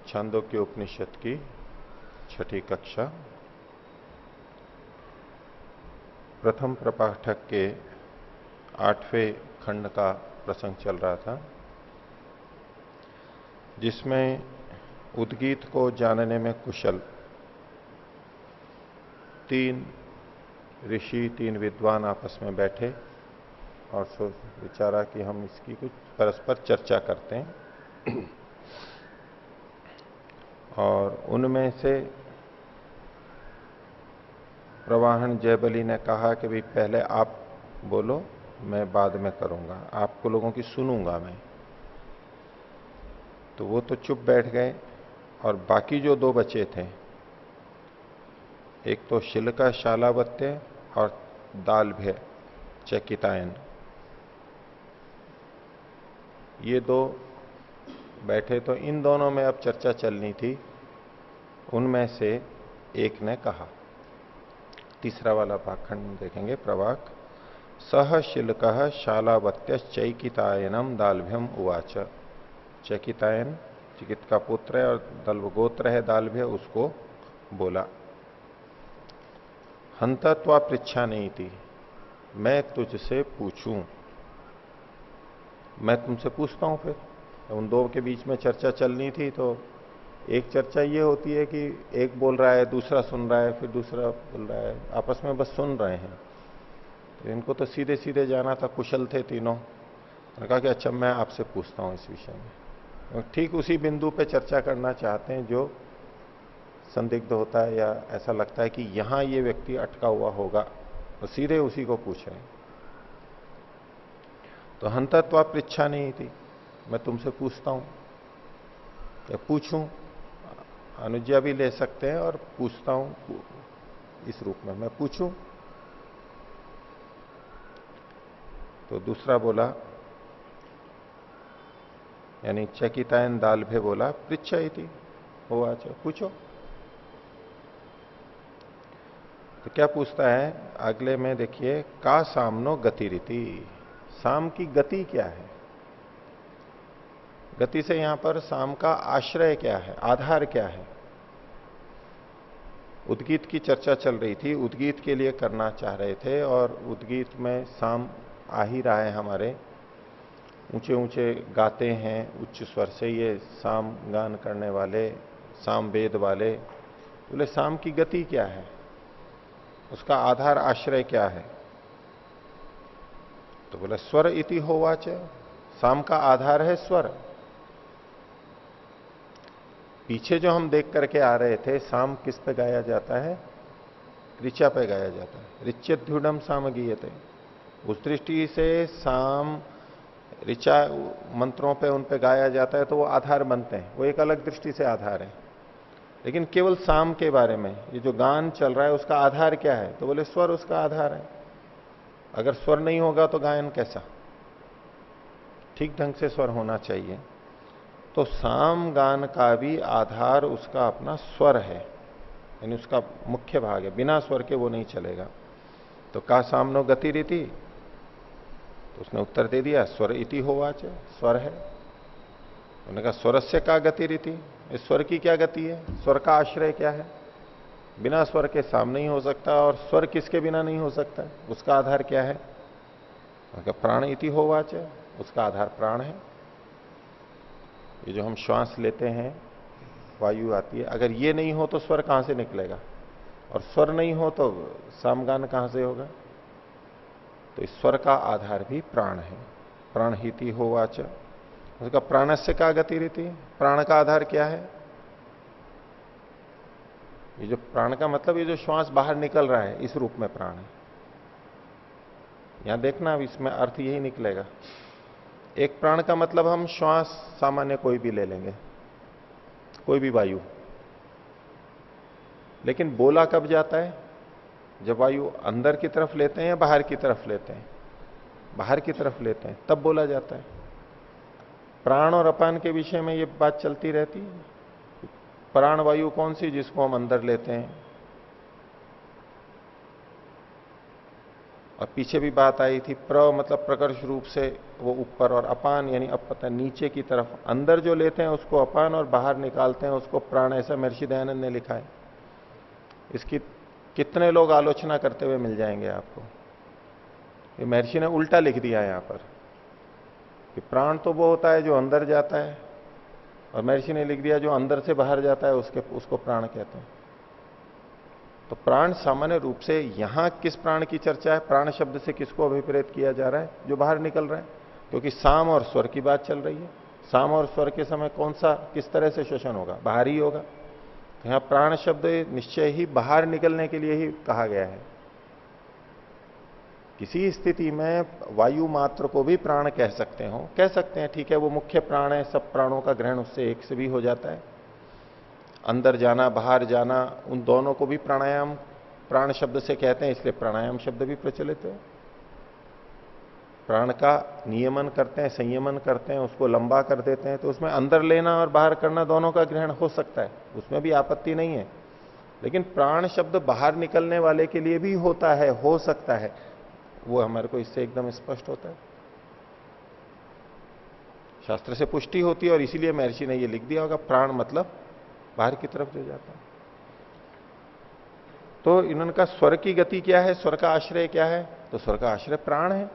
छांदोग्य उपनिषद की छठी कक्षा प्रथम प्रपाठक के 8वें खंड का प्रसंग चल रहा था, जिसमें उद्गीत को जानने में कुशल तीन ऋषि, तीन विद्वान आपस में बैठे और विचारा कि हम इसकी कुछ परस्पर चर्चा करते हैं। और उनमें से प्रवाहन जयबली ने कहा कि भाई पहले आप बोलो, मैं बाद में करूंगा, आपको लोगों की सुनूंगा मैं। तो वो तो चुप बैठ गए और बाकी जो दो बचे थे, एक तो शिलका शालावत्य और दालभ्य चकितायन, ये दो बैठे। तो इन दोनों में अब चर्चा चलनी थी। उनमें से एक ने कहा, तीसरा वाला पाखंड देखेंगे, प्रवाक सह शिलक शालावत्य चैकितायनम दालभ्यम उवाच। चैकितायन चिकित का पुत्र है और दल्भगोत्र है दालभ्य, उसको बोला, हंतत्वा पृच्छा नहीं थी, मैं तुझसे पूछूं, मैं तुमसे पूछता हूं। फिर उन दो के बीच में चर्चा चलनी थी। तो एक चर्चा ये होती है कि एक बोल रहा है, दूसरा सुन रहा है, फिर दूसरा बोल रहा है, आपस में बस सुन रहे हैं। तो इनको तो सीधे सीधे जाना था, कुशल थे तीनों। उन्होंने कहा कि अच्छा मैं आपसे पूछता हूं इस विषय में। ठीक उसी बिंदु पे चर्चा करना चाहते हैं जो संदिग्ध होता है या ऐसा लगता है कि यहां ये व्यक्ति अटका हुआ होगा, तो सीधे उसी को पूछ रहे हैं। तो हंतत्वा पृच्छा नहीं थी, मैं तुमसे पूछता हूं या पूछूं, अनुज्ञा भी ले सकते हैं और पूछता हूं इस रूप में, मैं पूछूं। तो दूसरा बोला, यानी चकितायन दालभे बोला, पृच्छयति होवाच, पूछो। तो क्या पूछता है अगले में, देखिए, का सामनो गति रीति, साम की गति क्या है। गति से यहां पर साम का आश्रय क्या है, आधार क्या है। उद्गीत की चर्चा चल रही थी, उद्गीत के लिए करना चाह रहे थे, और उद्गीत में साम आ ही रहा है हमारे, ऊंचे ऊंचे गाते हैं उच्च स्वर से ये साम गान करने वाले, साम वेद वाले। बोले साम की गति क्या है, उसका आधार आश्रय क्या है। तो बोले स्वर इति होवाच, साम का आधार है स्वर। पीछे जो हम देख करके आ रहे थे, साम किस पे गाया जाता है, ऋचा पे गाया जाता है, ऋच्यध्युडम साम गीयते। उस दृष्टि से साम ऋचा मंत्रों पे उन पे गाया जाता है, तो वो आधार बनते हैं, वो एक अलग दृष्टि से आधार है। लेकिन केवल साम के बारे में ये जो गान चल रहा है, उसका आधार क्या है, तो बोले स्वर उसका आधार है। अगर स्वर नहीं होगा तो गायन कैसा, ठीक ढंग से स्वर होना चाहिए। तो साम गान का भी आधार उसका अपना स्वर है, यानी उसका मुख्य भाग है, बिना स्वर के वो नहीं चलेगा। तो का सामनो गति रीति, तो उसने उत्तर दे दिया स्वर इति होवाच, स्वर है। उन्होंने कहा स्वरस्य का गति रीति, इस स्वर की क्या गति है, स्वर का आश्रय क्या है। बिना स्वर के साम नहीं हो सकता, और स्वर किसके बिना नहीं हो सकता, उसका आधार क्या है। प्राण इति होवाच, उसका आधार प्राण है। ये जो हम श्वास लेते हैं, वायु आती है, अगर ये नहीं हो तो स्वर कहां से निकलेगा, और स्वर नहीं हो तो सामगान कहां से होगा। तो इस स्वर का आधार भी प्राण है। प्राण हिति होवाच, उसका प्राणस्य का गति रीति, प्राण का आधार क्या है। ये जो प्राण का मतलब, ये जो श्वास बाहर निकल रहा है, इस रूप में प्राण है। यहां देखना, अब इसमें अर्थ यही निकलेगा। एक प्राण का मतलब हम श्वास सामान्य कोई भी ले लेंगे, कोई भी वायु। लेकिन बोला कब जाता है, जब वायु अंदर की तरफ लेते हैं या बाहर की तरफ लेते हैं, बाहर की तरफ लेते हैं तब बोला जाता है। प्राण और अपान के विषय में ये बात चलती रहती है। प्राण वायु कौन सी, जिसको हम अंदर लेते हैं, और पीछे भी बात आई थी, प्र मतलब प्रकर्ष रूप से वो ऊपर, और अपान यानी अपता नीचे की तरफ, अंदर जो लेते हैं उसको अपान और बाहर निकालते हैं उसको प्राण, ऐसा महर्षि दयानंद ने लिखा है। इसकी कितने लोग आलोचना करते हुए मिल जाएंगे आपको। ये महर्षि ने उल्टा लिख दिया यहां पर कि प्राण तो वो होता है जो अंदर जाता है, और महर्षि ने लिख दिया जो अंदर से बाहर जाता है उसको प्राण कहते हैं। तो प्राण सामान्य रूप से यहां किस प्राण की चर्चा है, प्राण शब्द से किसको अभिप्रेत किया जा रहा है, जो बाहर निकल रहा है, क्योंकि साम और स्वर की बात चल रही है। साम और स्वर के समय कौन सा किस तरह से श्वसन होगा, बाहर ही होगा। तो यहां प्राण शब्द निश्चय ही बाहर निकलने के लिए ही कहा गया है। किसी स्थिति में वायु मात्र को भी प्राण कह सकते हो, कह सकते हैं, ठीक है, वो मुख्य प्राण है, सब प्राणों का ग्रहण उससे एक से भी हो जाता है। अंदर जाना बाहर जाना, उन दोनों को भी प्राणायाम प्राण शब्द से कहते हैं, इसलिए प्राणायाम शब्द भी प्रचलित है। प्राण का नियमन करते हैं, संयमन करते हैं, उसको लंबा कर देते हैं, तो उसमें अंदर लेना और बाहर करना दोनों का ग्रहण हो सकता है, उसमें भी आपत्ति नहीं है। लेकिन प्राण शब्द बाहर निकलने वाले के लिए भी होता है, हो सकता है, वो हमारे को इससे एकदम स्पष्ट होता है, शास्त्र से पुष्टि होती है, और इसीलिए महर्षि ने ये लिख दिया होगा प्राण मतलब बाहर की तरफ जो जाता है। तो इनका स्वर की गति क्या है, स्वर का आश्रय क्या है, तो स्वर का आश्रय प्राण है।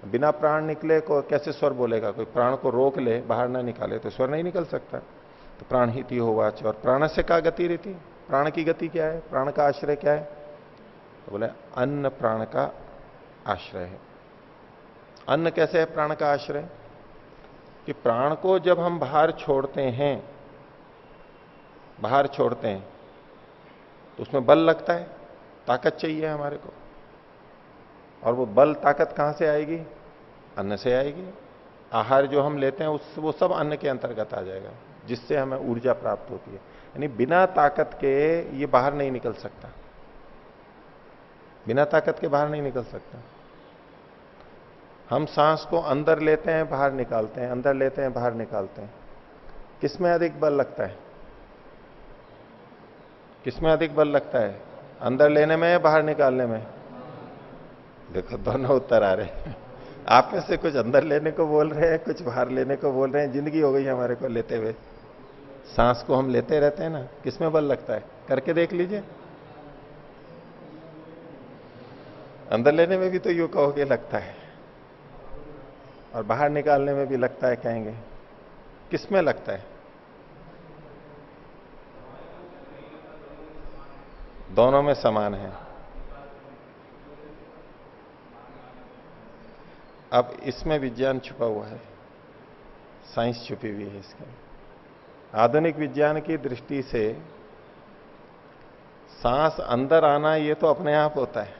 बिना प्राण निकले को कैसे स्वर बोलेगा, कोई प्राण को रोक ले बाहर ना निकाले तो स्वर नहीं निकल सकता। तो प्राण हिति होवाच, और प्राण से का गति रहती, प्राण की गति क्या है, प्राण का आश्रय क्या है, तो बोले अन्न प्राण का आश्रय है। अन्न कैसे है प्राण का आश्रय, कि प्राण को जब हम बाहर छोड़ते हैं, बाहर छोड़ते हैं तो उसमें बल लगता है, ताकत चाहिए हमारे को, और वो बल ताकत कहां से आएगी, अन्न से आएगी। आहार जो हम लेते हैं वो सब अन्न के अंतर्गत आ जाएगा, जिससे हमें ऊर्जा प्राप्त होती है। यानी बिना ताकत के ये बाहर नहीं निकल सकता, बिना ताकत के बाहर नहीं निकल सकता। हम सांस को अंदर लेते हैं बाहर निकालते हैं, अंदर लेते हैं बाहर निकालते हैं, किसमें अधिक बल लगता है, किसमें अधिक बल लगता है, अंदर लेने में या बाहर निकालने में। देखो दोनों उत्तर आ रहे हैं। आप में से कुछ अंदर लेने को बोल रहे हैं, कुछ बाहर लेने को बोल रहे हैं। जिंदगी हो गई हमारे को लेते हुए, सांस को हम लेते रहते हैं ना, किसमें बल लगता है, करके देख लीजिए। अंदर लेने में भी तो यूं कहोगे लगता है, और बाहर निकालने में भी लगता है कहेंगे, किसमें लगता है, दोनों में समान है। अब इसमें विज्ञान छुपा हुआ है, साइंस छुपी हुई है इसके। आधुनिक विज्ञान की दृष्टि से सांस अंदर आना ये तो अपने आप होता है,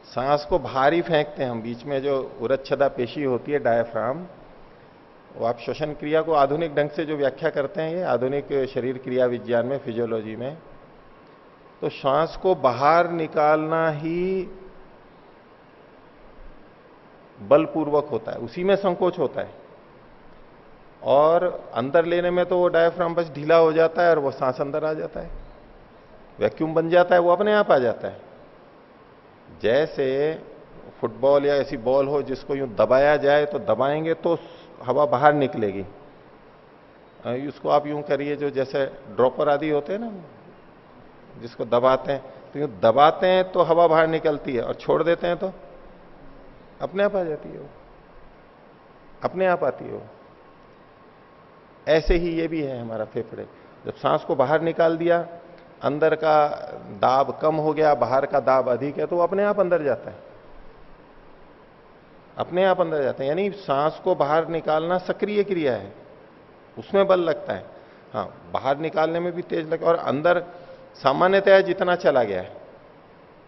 सांस को बाहर ही फेंकते हैं हम। बीच में जो उरच्छदा पेशी होती है डायफ्राम, वो आप श्वसन क्रिया को आधुनिक ढंग से जो व्याख्या करते हैं, ये आधुनिक शरीर क्रिया विज्ञान में, फिजियोलॉजी में, तो श्वास को बाहर निकालना ही बलपूर्वक होता है, उसी में संकोच होता है। और अंदर लेने में तो वो डायफ्राम बस ढीला हो जाता है और वो सांस अंदर आ जाता है, वैक्यूम बन जाता है, वो अपने आप आ जाता है। जैसे फुटबॉल या ऐसी बॉल हो जिसको यूं दबाया जाए, तो दबाएंगे तो हवा बाहर निकलेगी। उसको आप यूं करिए, जो जैसे ड्रॉपर आदि होते हैं ना, जिसको दबाते हैं, तो यूं दबाते हैं तो हवा बाहर निकलती है, और छोड़ देते हैं तो अपने आप आ जाती है, वो अपने आप आती है वो। ऐसे ही ये भी है हमारा फेफड़े, जब सांस को बाहर निकाल दिया, अंदर का दाब कम हो गया, बाहर का दाब अधिक है, तो वो अपने आप अंदर जाता है, अपने आप अंदर जाता है। यानी सांस को बाहर निकालना सक्रिय क्रिया है, उसमें बल लगता है। हाँ, बाहर निकालने में भी तेज लगे, और अंदर सामान्यतः जितना चला गया है,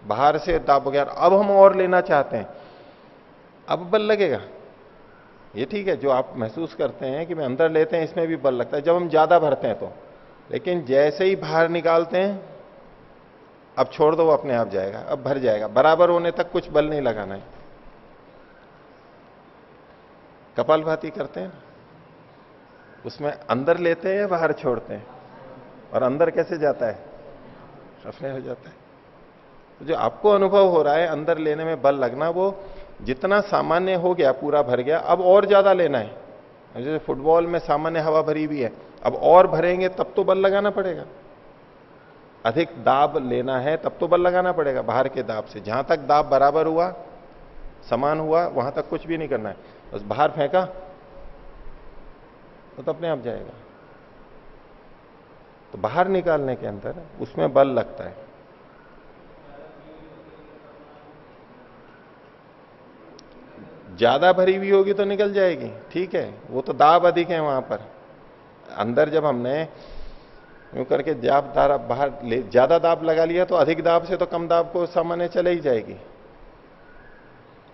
बाहर से दाब हो गया, अब हम और लेना चाहते हैं, अब बल लगेगा। ये ठीक है, जो आप महसूस करते हैं कि मैं अंदर लेते हैं, इसमें भी बल लगता है जब हम ज्यादा भरते हैं तो। लेकिन जैसे ही बाहर निकालते हैं, अब छोड़ दो, वो अपने आप जाएगा, अब भर जाएगा, बराबर होने तक कुछ बल नहीं लगाना है। कपालभाति करते हैं, उसमें अंदर लेते हैं बाहर छोड़ते हैं, और अंदर कैसे जाता है, अपने हो जाता है। तो जो आपको अनुभव हो रहा है अंदर लेने में बल लगना, वो जितना सामान्य हो गया, पूरा भर गया, अब और ज्यादा लेना है। जैसे फुटबॉल में सामान्य हवा भरी हुई है, अब और भरेंगे तब तो बल लगाना पड़ेगा। अधिक दाब लेना है तब तो बल लगाना पड़ेगा बाहर के दाब से। जहां तक दाब बराबर हुआ, समान हुआ, वहां तक कुछ भी नहीं करना है, बस बाहर फेंका तो अपने आप जाएगा। तो बाहर निकालने के अंदर उसमें बल लगता है। ज्यादा भरी हुई होगी तो निकल जाएगी, ठीक है, वो तो दाब अधिक है वहां पर। अंदर जब हमने यूं करके दाब दाब बाहर ज्यादा दाब लगा लिया तो अधिक दाब से तो कम दाब को सामान्य चले ही जाएगी।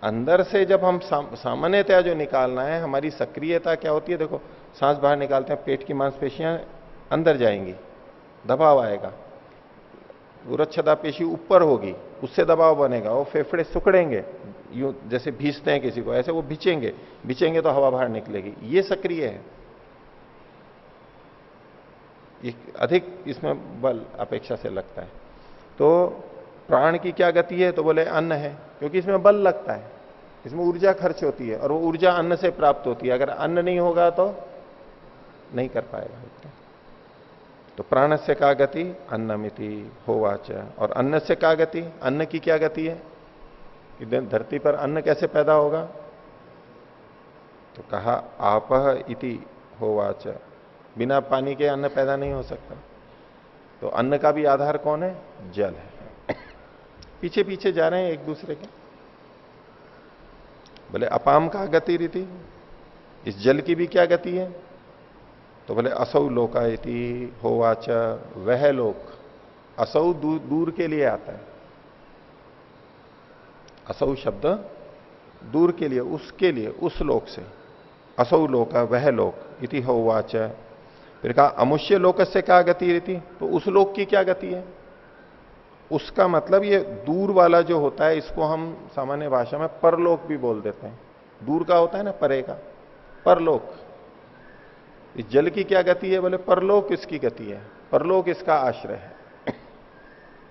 अंदर से जब हम सामान्यतया जो निकालना है, हमारी सक्रियता क्या होती है, देखो सांस बाहर निकालते हैं, पेट की मांसपेशियां अंदर जाएंगी, दबाव आएगा, उरच्छदा पेशी ऊपर होगी, उससे दबाव बनेगा, वो फेफड़े सुकड़ेंगे, यूं जैसे भींचते हैं किसी को, ऐसे वो भिचेंगे, भिचेंगे तो हवा बाहर निकलेगी, ये सक्रिय है। ये अधिक इसमें बल अपेक्षा से लगता है। तो प्राण की क्या गति है, तो बोले अन्न है, क्योंकि इसमें बल लगता है, इसमें ऊर्जा खर्च होती है, और वो ऊर्जा अन्न से प्राप्त होती है। अगर अन्न नहीं होगा तो नहीं कर पाएगा। तो प्राण से का गति अन्नमिति होवाच। और अन्न से का गति, अन्न की क्या गति है कि धरती पर अन्न कैसे पैदा होगा, तो कहा आपह इति होवाच, बिना पानी के अन्न पैदा नहीं हो सकता। तो अन्न का भी आधार कौन है, जल है। पीछे पीछे जा रहे हैं एक दूसरे के। बोले अपाम का गति रीति, इस जल की भी क्या गति है, तो बोले असौ लोका इति होवाच, वह लोक, असौ दूर के लिए आता है, असौ शब्द दूर के लिए, उसके लिए, उस लोक से, असौ लोका वह लोक इति होवाच। फिर कहा अमुष्य लोक से क्या गति रहती, तो उस लोक की क्या गति है। उसका मतलब ये दूर वाला जो होता है, इसको हम सामान्य भाषा में परलोक भी बोल देते हैं। दूर का होता है ना, परे का, परलोक। इस जल की क्या गति है, बोले परलोक इसकी गति है, परलोक इसका आश्रय है।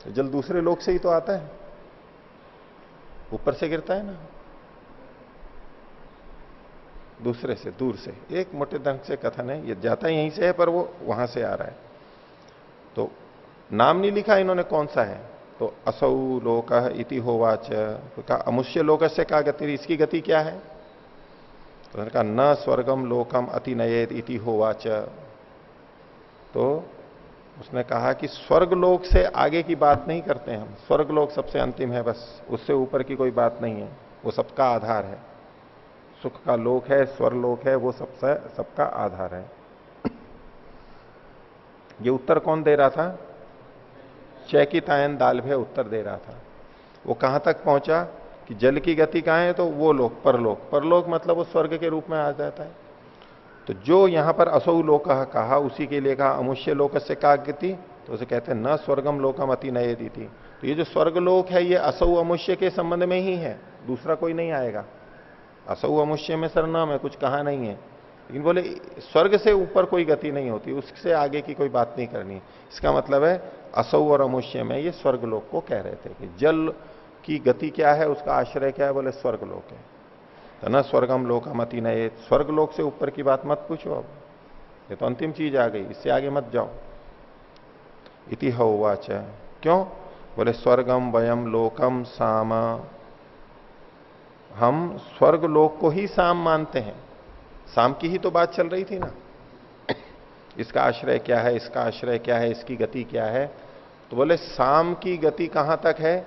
तो जल दूसरे लोक से ही तो आता है, ऊपर से गिरता है ना, दूसरे से, दूर से। एक मोटे ढंग से कथन है, ये जाता यहीं से है पर वो वहां से आ रहा है। तो नाम नहीं लिखा इन्होंने कौन सा है, तो असौ लोक इति होवाच। तो कहा अमुष्य लोक से क्या गति, इसकी गति क्या है, तो उन्होंने कहा न स्वर्गम लोकम अतिनयेत इति होवाच। तो उसने कहा कि स्वर्ग लोक से आगे की बात नहीं करते हम, स्वर्ग लोक सबसे अंतिम है, बस उससे ऊपर की कोई बात नहीं है, वो सबका आधार है। सुख का लोक है, स्वर्लोक है, वो सबका आधार है। ये उत्तर कौन दे रहा था, चैकितायन दालभे उत्तर दे रहा था। वो कहां तक पहुंचा कि जल की गति कहां है, तो वो लोक, परलोक, परलोक मतलब वो स्वर्ग के रूप में आ जाता है। तो जो यहां पर असौ लोक कहा, उसी के लिए कहा अमुष्य लोक से का गति, तो उसे कहते हैं न स्वर्गम लोकम अति नये दीति। तो ये जो स्वर्ग लोक है, ये असौ अमुष्य के संबंध में ही है, दूसरा कोई नहीं आएगा। असौ अमुष्य में सरनाम है, कुछ कहा नहीं है, लेकिन बोले स्वर्ग से ऊपर कोई गति नहीं होती, उससे आगे की कोई बात नहीं करनी। इसका मतलब है असौ और अमुष्य में ये स्वर्ग लोक को कह रहे थे कि जल की गति क्या है, उसका आश्रय क्या है, बोले स्वर्ग लोक है। तो न स्वर्गम लोकम अति नये, स्वर्ग लोक से ऊपर की बात मत पूछो, अब ये तो अंतिम चीज आ गई, इससे आगे मत जाओ। इति होवाच, क्यों, बोले स्वर्गम वयम लोकम साम, हम स्वर्ग लोक को ही साम मानते हैं। साम की ही तो बात चल रही थी ना, इसका आश्रय क्या है, इसका आश्रय क्या है, इसकी गति क्या है। तो बोले साम की गति कहां तक है,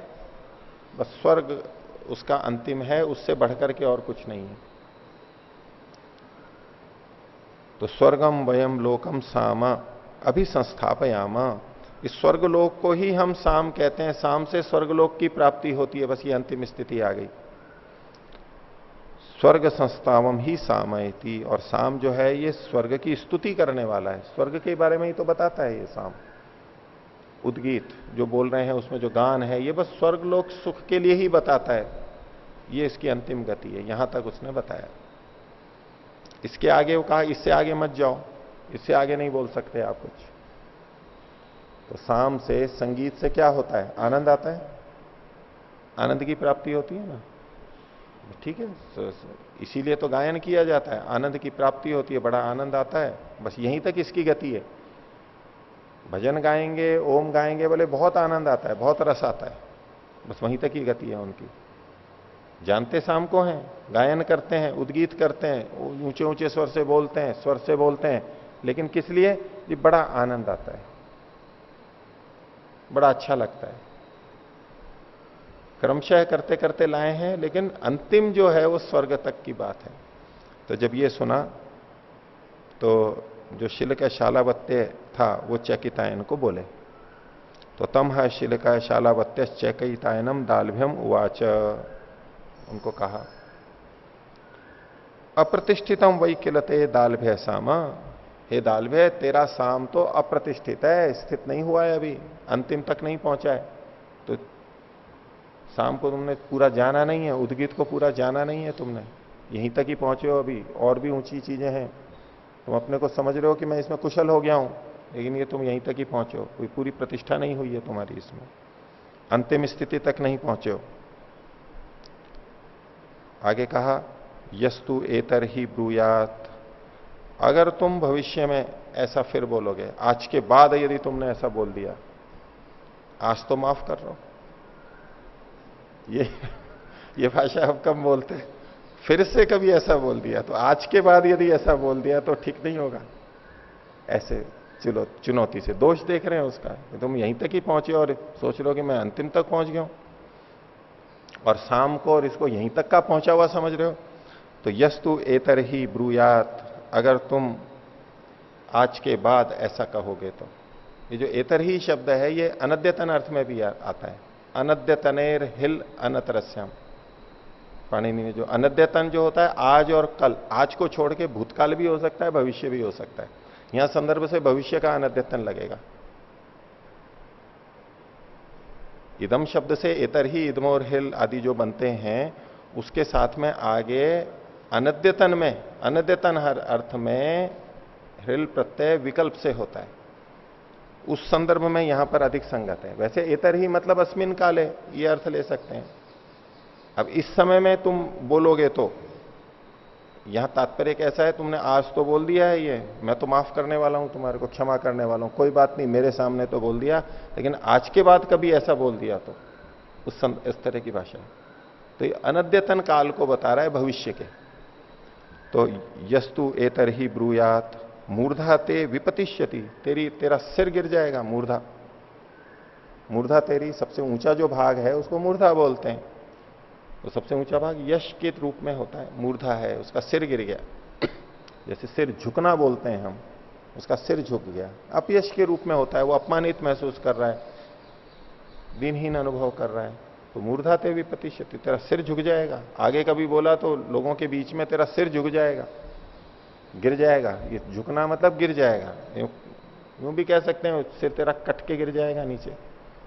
बस स्वर्ग उसका अंतिम है, उससे बढ़कर के और कुछ नहीं है। तो स्वर्गम वयम लोकम साम अभिसंस्थापयामा, इस स्वर्ग लोक को ही हम साम कहते हैं, साम से स्वर्गलोक की प्राप्ति होती है, बस ये अंतिम स्थिति आ गई। स्वर्ग संस्थावम ही सामयति, और साम जो है ये स्वर्ग की स्तुति करने वाला है, स्वर्ग के बारे में ही तो बताता है ये साम। उद्गीत जो बोल रहे हैं उसमें जो गान है, ये बस स्वर्ग लोक सुख के लिए ही बताता है, ये इसकी अंतिम गति है, यहां तक उसने बताया। इसके आगे वो कहा इससे आगे मत जाओ, इससे आगे नहीं बोल सकते आप कुछ। तो साम से, संगीत से क्या होता है, आनंद आता है, आनंद की प्राप्ति होती है ना, ठीक है। इसीलिए तो गायन किया जाता है, आनंद की प्राप्ति होती है, बड़ा आनंद आता है, बस यहीं तक इसकी गति है। भजन गाएंगे, ओम गाएंगे, बोले बहुत आनंद आता है, बहुत रस आता है, बस वहीं तक ही गति है उनकी। जानते शाम को हैं, गायन करते हैं, उद्गीत करते हैं, ऊंचे ऊंचे स्वर से बोलते हैं, स्वर से बोलते हैं, लेकिन किस लिए? ये बड़ा आनंद आता है, बड़ा अच्छा लगता है। क्रमशः करते करते लाए हैं, लेकिन अंतिम जो है वो स्वर्ग तक की बात है। तो जब ये सुना तो जो शिल शालावत्य था वो चकितायन को बोले, तो तम है शिल शालावत्य चकितायनम दालभ्यम उवाच, उनको कहा अप्रतिष्ठितम वही किलते दालभ्य साम, हे दालभ्य तेरा साम तो अप्रतिष्ठित है, स्थित नहीं हुआ है, अभी अंतिम तक नहीं पहुंचा है। तो शाम को तुमने पूरा जाना नहीं है, उद्गीत को पूरा जाना नहीं है तुमने, यहीं तक ही पहुंचे हो, अभी और भी ऊंची चीजें हैं। तुम अपने को समझ रहे हो कि मैं इसमें कुशल हो गया हूं, लेकिन ये तुम यहीं तक ही पहुंचे हो, कोई पूरी प्रतिष्ठा नहीं हुई है तुम्हारी, इसमें अंतिम स्थिति तक नहीं पहुंचे हो। आगे कहा यस्तु एतर ही ब्रूयात, अगर तुम भविष्य में ऐसा फिर बोलोगे, आज के बाद यदि तुमने ऐसा बोल दिया, आज तो माफ कर रहा हूं, ये भाषा अब कम बोलते हैं, फिर से कभी ऐसा बोल दिया तो आज के बाद यदि ऐसा बोल दिया तो ठीक नहीं होगा। ऐसे चलो चुनौती से दोष देख रहे हैं उसका, तुम यहीं तक ही पहुंचे और सोच लो कि मैं अंतिम तक पहुंच गया हूं, और शाम को और इसको यहीं तक का पहुंचा हुआ समझ रहे हो। तो यस्तु एतर ही ब्रूयात, अगर तुम आज के बाद ऐसा कहोगे तो, ये जो एतर ही शब्द है ये अनद्यतन अर्थ में भी आता है, अनद्यतनेर हिल अनतरस्याम। पाणिनि ने जो अनद्यतन जो होता है आज और कल, आज को छोड़ के भूतकाल भी हो सकता है, भविष्य भी हो सकता है, यहां संदर्भ से भविष्य का अनद्यतन लगेगा। इदम शब्द से एतर ही, इदम और हिल आदि जो बनते हैं, उसके साथ में आगे अनद्यतन में, अनद्यतन हर अर्थ में हिल प्रत्यय विकल्प से होता है, उस संदर्भ में यहां पर अधिक संगत है। वैसे एतर ही मतलब अस्मिन काले, ये अर्थ ले सकते हैं। अब इस समय में तुम बोलोगे तो यहां तात्पर्य कैसा है, तुमने आज तो बोल दिया है, ये मैं तो माफ करने वाला हूं, तुम्हारे को क्षमा करने वाला हूं, कोई बात नहीं, मेरे सामने तो बोल दिया, लेकिन आज के बाद कभी ऐसा बोल दिया तो इस तरह की भाषा है। तो ये अनद्यतन काल को बता रहा है, भविष्य के। तो यस्तु एतर ही ब्रूयात मूर्धा ते विपतिष्यति, तेरा सिर गिर जाएगा। मूर्धा, मूर्धा तेरी सबसे ऊंचा जो भाग है उसको मूर्धा बोलते हैं। तो सबसे ऊंचा भाग यश के रूप में होता है, मूर्धा है, उसका सिर गिर गया। जैसे सिर झुकना बोलते हैं हम, उसका सिर झुक गया, अपयश के रूप में होता है, वो अपमानित महसूस कर रहा है, दिनहीन अनुभव कर रहा है। तो मूर्धा ते विपतिष्यति, तेरा सिर झुक जाएगा। आगे कभी बोला तो लोगों के बीच में तेरा सिर झुक जाएगा, गिर जाएगा। ये झुकना मतलब गिर जाएगा, यूं भी कह सकते हैं सिर तेरा कट के गिर जाएगा नीचे।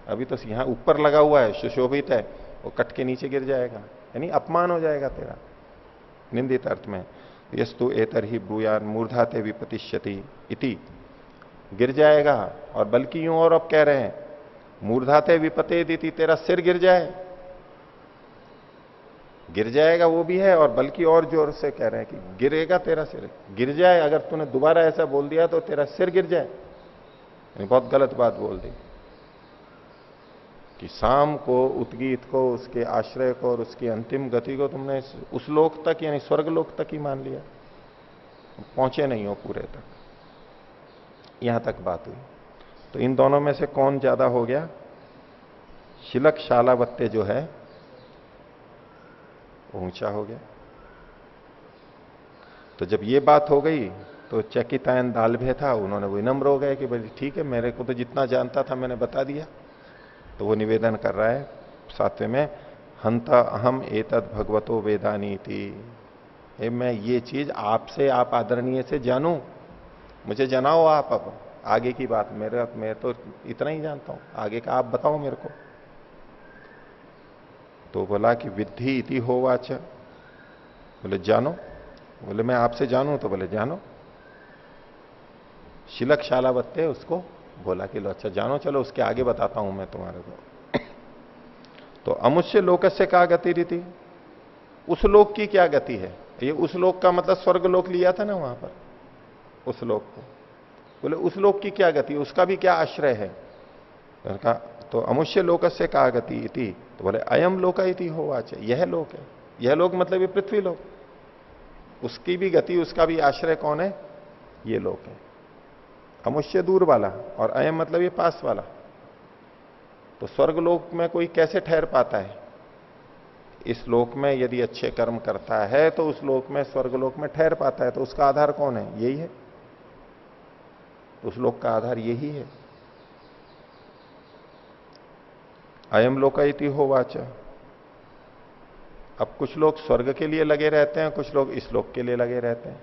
अभी तो यहां ऊपर लगा हुआ है, सुशोभित है, वो कट के नीचे गिर जाएगा, यानी अपमान हो जाएगा तेरा, निंदित अर्थ में। यस्तु एतर ही ब्रूयान मूर्धा ते विपतिष्यति इति, गिर जाएगा। और बल्कि यूं और अब कह रहे हैं मूर्धा ते विपतेदिति, तेरा सिर गिर जाए, गिर जाएगा वो भी है, और बल्कि और जोर से कह रहे हैं कि गिरेगा तेरा सिर, गिर जाए। अगर तूने दोबारा ऐसा बोल दिया तो तेरा सिर गिर जाए, बहुत गलत बात बोल दी कि शाम को, उद्गीत को, उसके आश्रय को और उसकी अंतिम गति को तुमने उस लोक तक यानी स्वर्ग लोक तक ही मान लिया, पहुंचे नहीं हो पूरे तक। यहां तक बात हुई। तो इन दोनों में से कौन ज्यादा हो गया? शिलक शालावत्य जो है वो ऊंचा हो गया। तो जब ये बात हो गई तो चकितायन दालभ्य था, उन्होंने विनम्र हो गए कि भाई ठीक है, मेरे को तो जितना जानता था मैंने बता दिया। तो वो निवेदन कर रहा है 7वें में, हंता अहम एतद भगवतो वेदानीति, मैं ये चीज आपसे, आप आदरणीय से जानूं, मुझे जनाओ आप अब आगे की बात। मैं तो इतना ही जानता हूं, आगे का आप बताओ मेरे को। तो बोला कि विद्धि इति होवाच, बोले जानो, बोले मैं आपसे जानूं, तो बोले जानो। शिलक शालावत्य उसको बोला कि लो अच्छा जानो, चलो उसके आगे बताता हूं मैं तुम्हारे को। तो अमुष्य लोकस्य का गति रीति, उस लोक की क्या गति है? ये उस लोक का मतलब स्वर्ग लोक लिया था ना वहां पर, उस लोक को बोले उस लोक की क्या गति, उसका भी क्या आश्रय है? कहा तो अमुष्य लोकस्य का गति इति, तो बोले अयम लोक इति होवाच, यह लोक है। यह लोक मतलब ये पृथ्वी लोक, उसकी भी गति, उसका भी आश्रय कौन है? ये लोक है। अमुष्य दूर वाला और अयम मतलब ये पास वाला। तो स्वर्ग लोक में कोई कैसे ठहर पाता है? इस लोक में यदि अच्छे कर्म करता है तो उस लोक में, स्वर्ग लोक में ठहर पाता है। तो उसका आधार कौन है? यही है, उस लोक का आधार यही है। अयम लोक इति होवाच। अब कुछ लोग स्वर्ग के लिए लगे रहते हैं, कुछ लोग इस लोक के लिए लगे रहते हैं।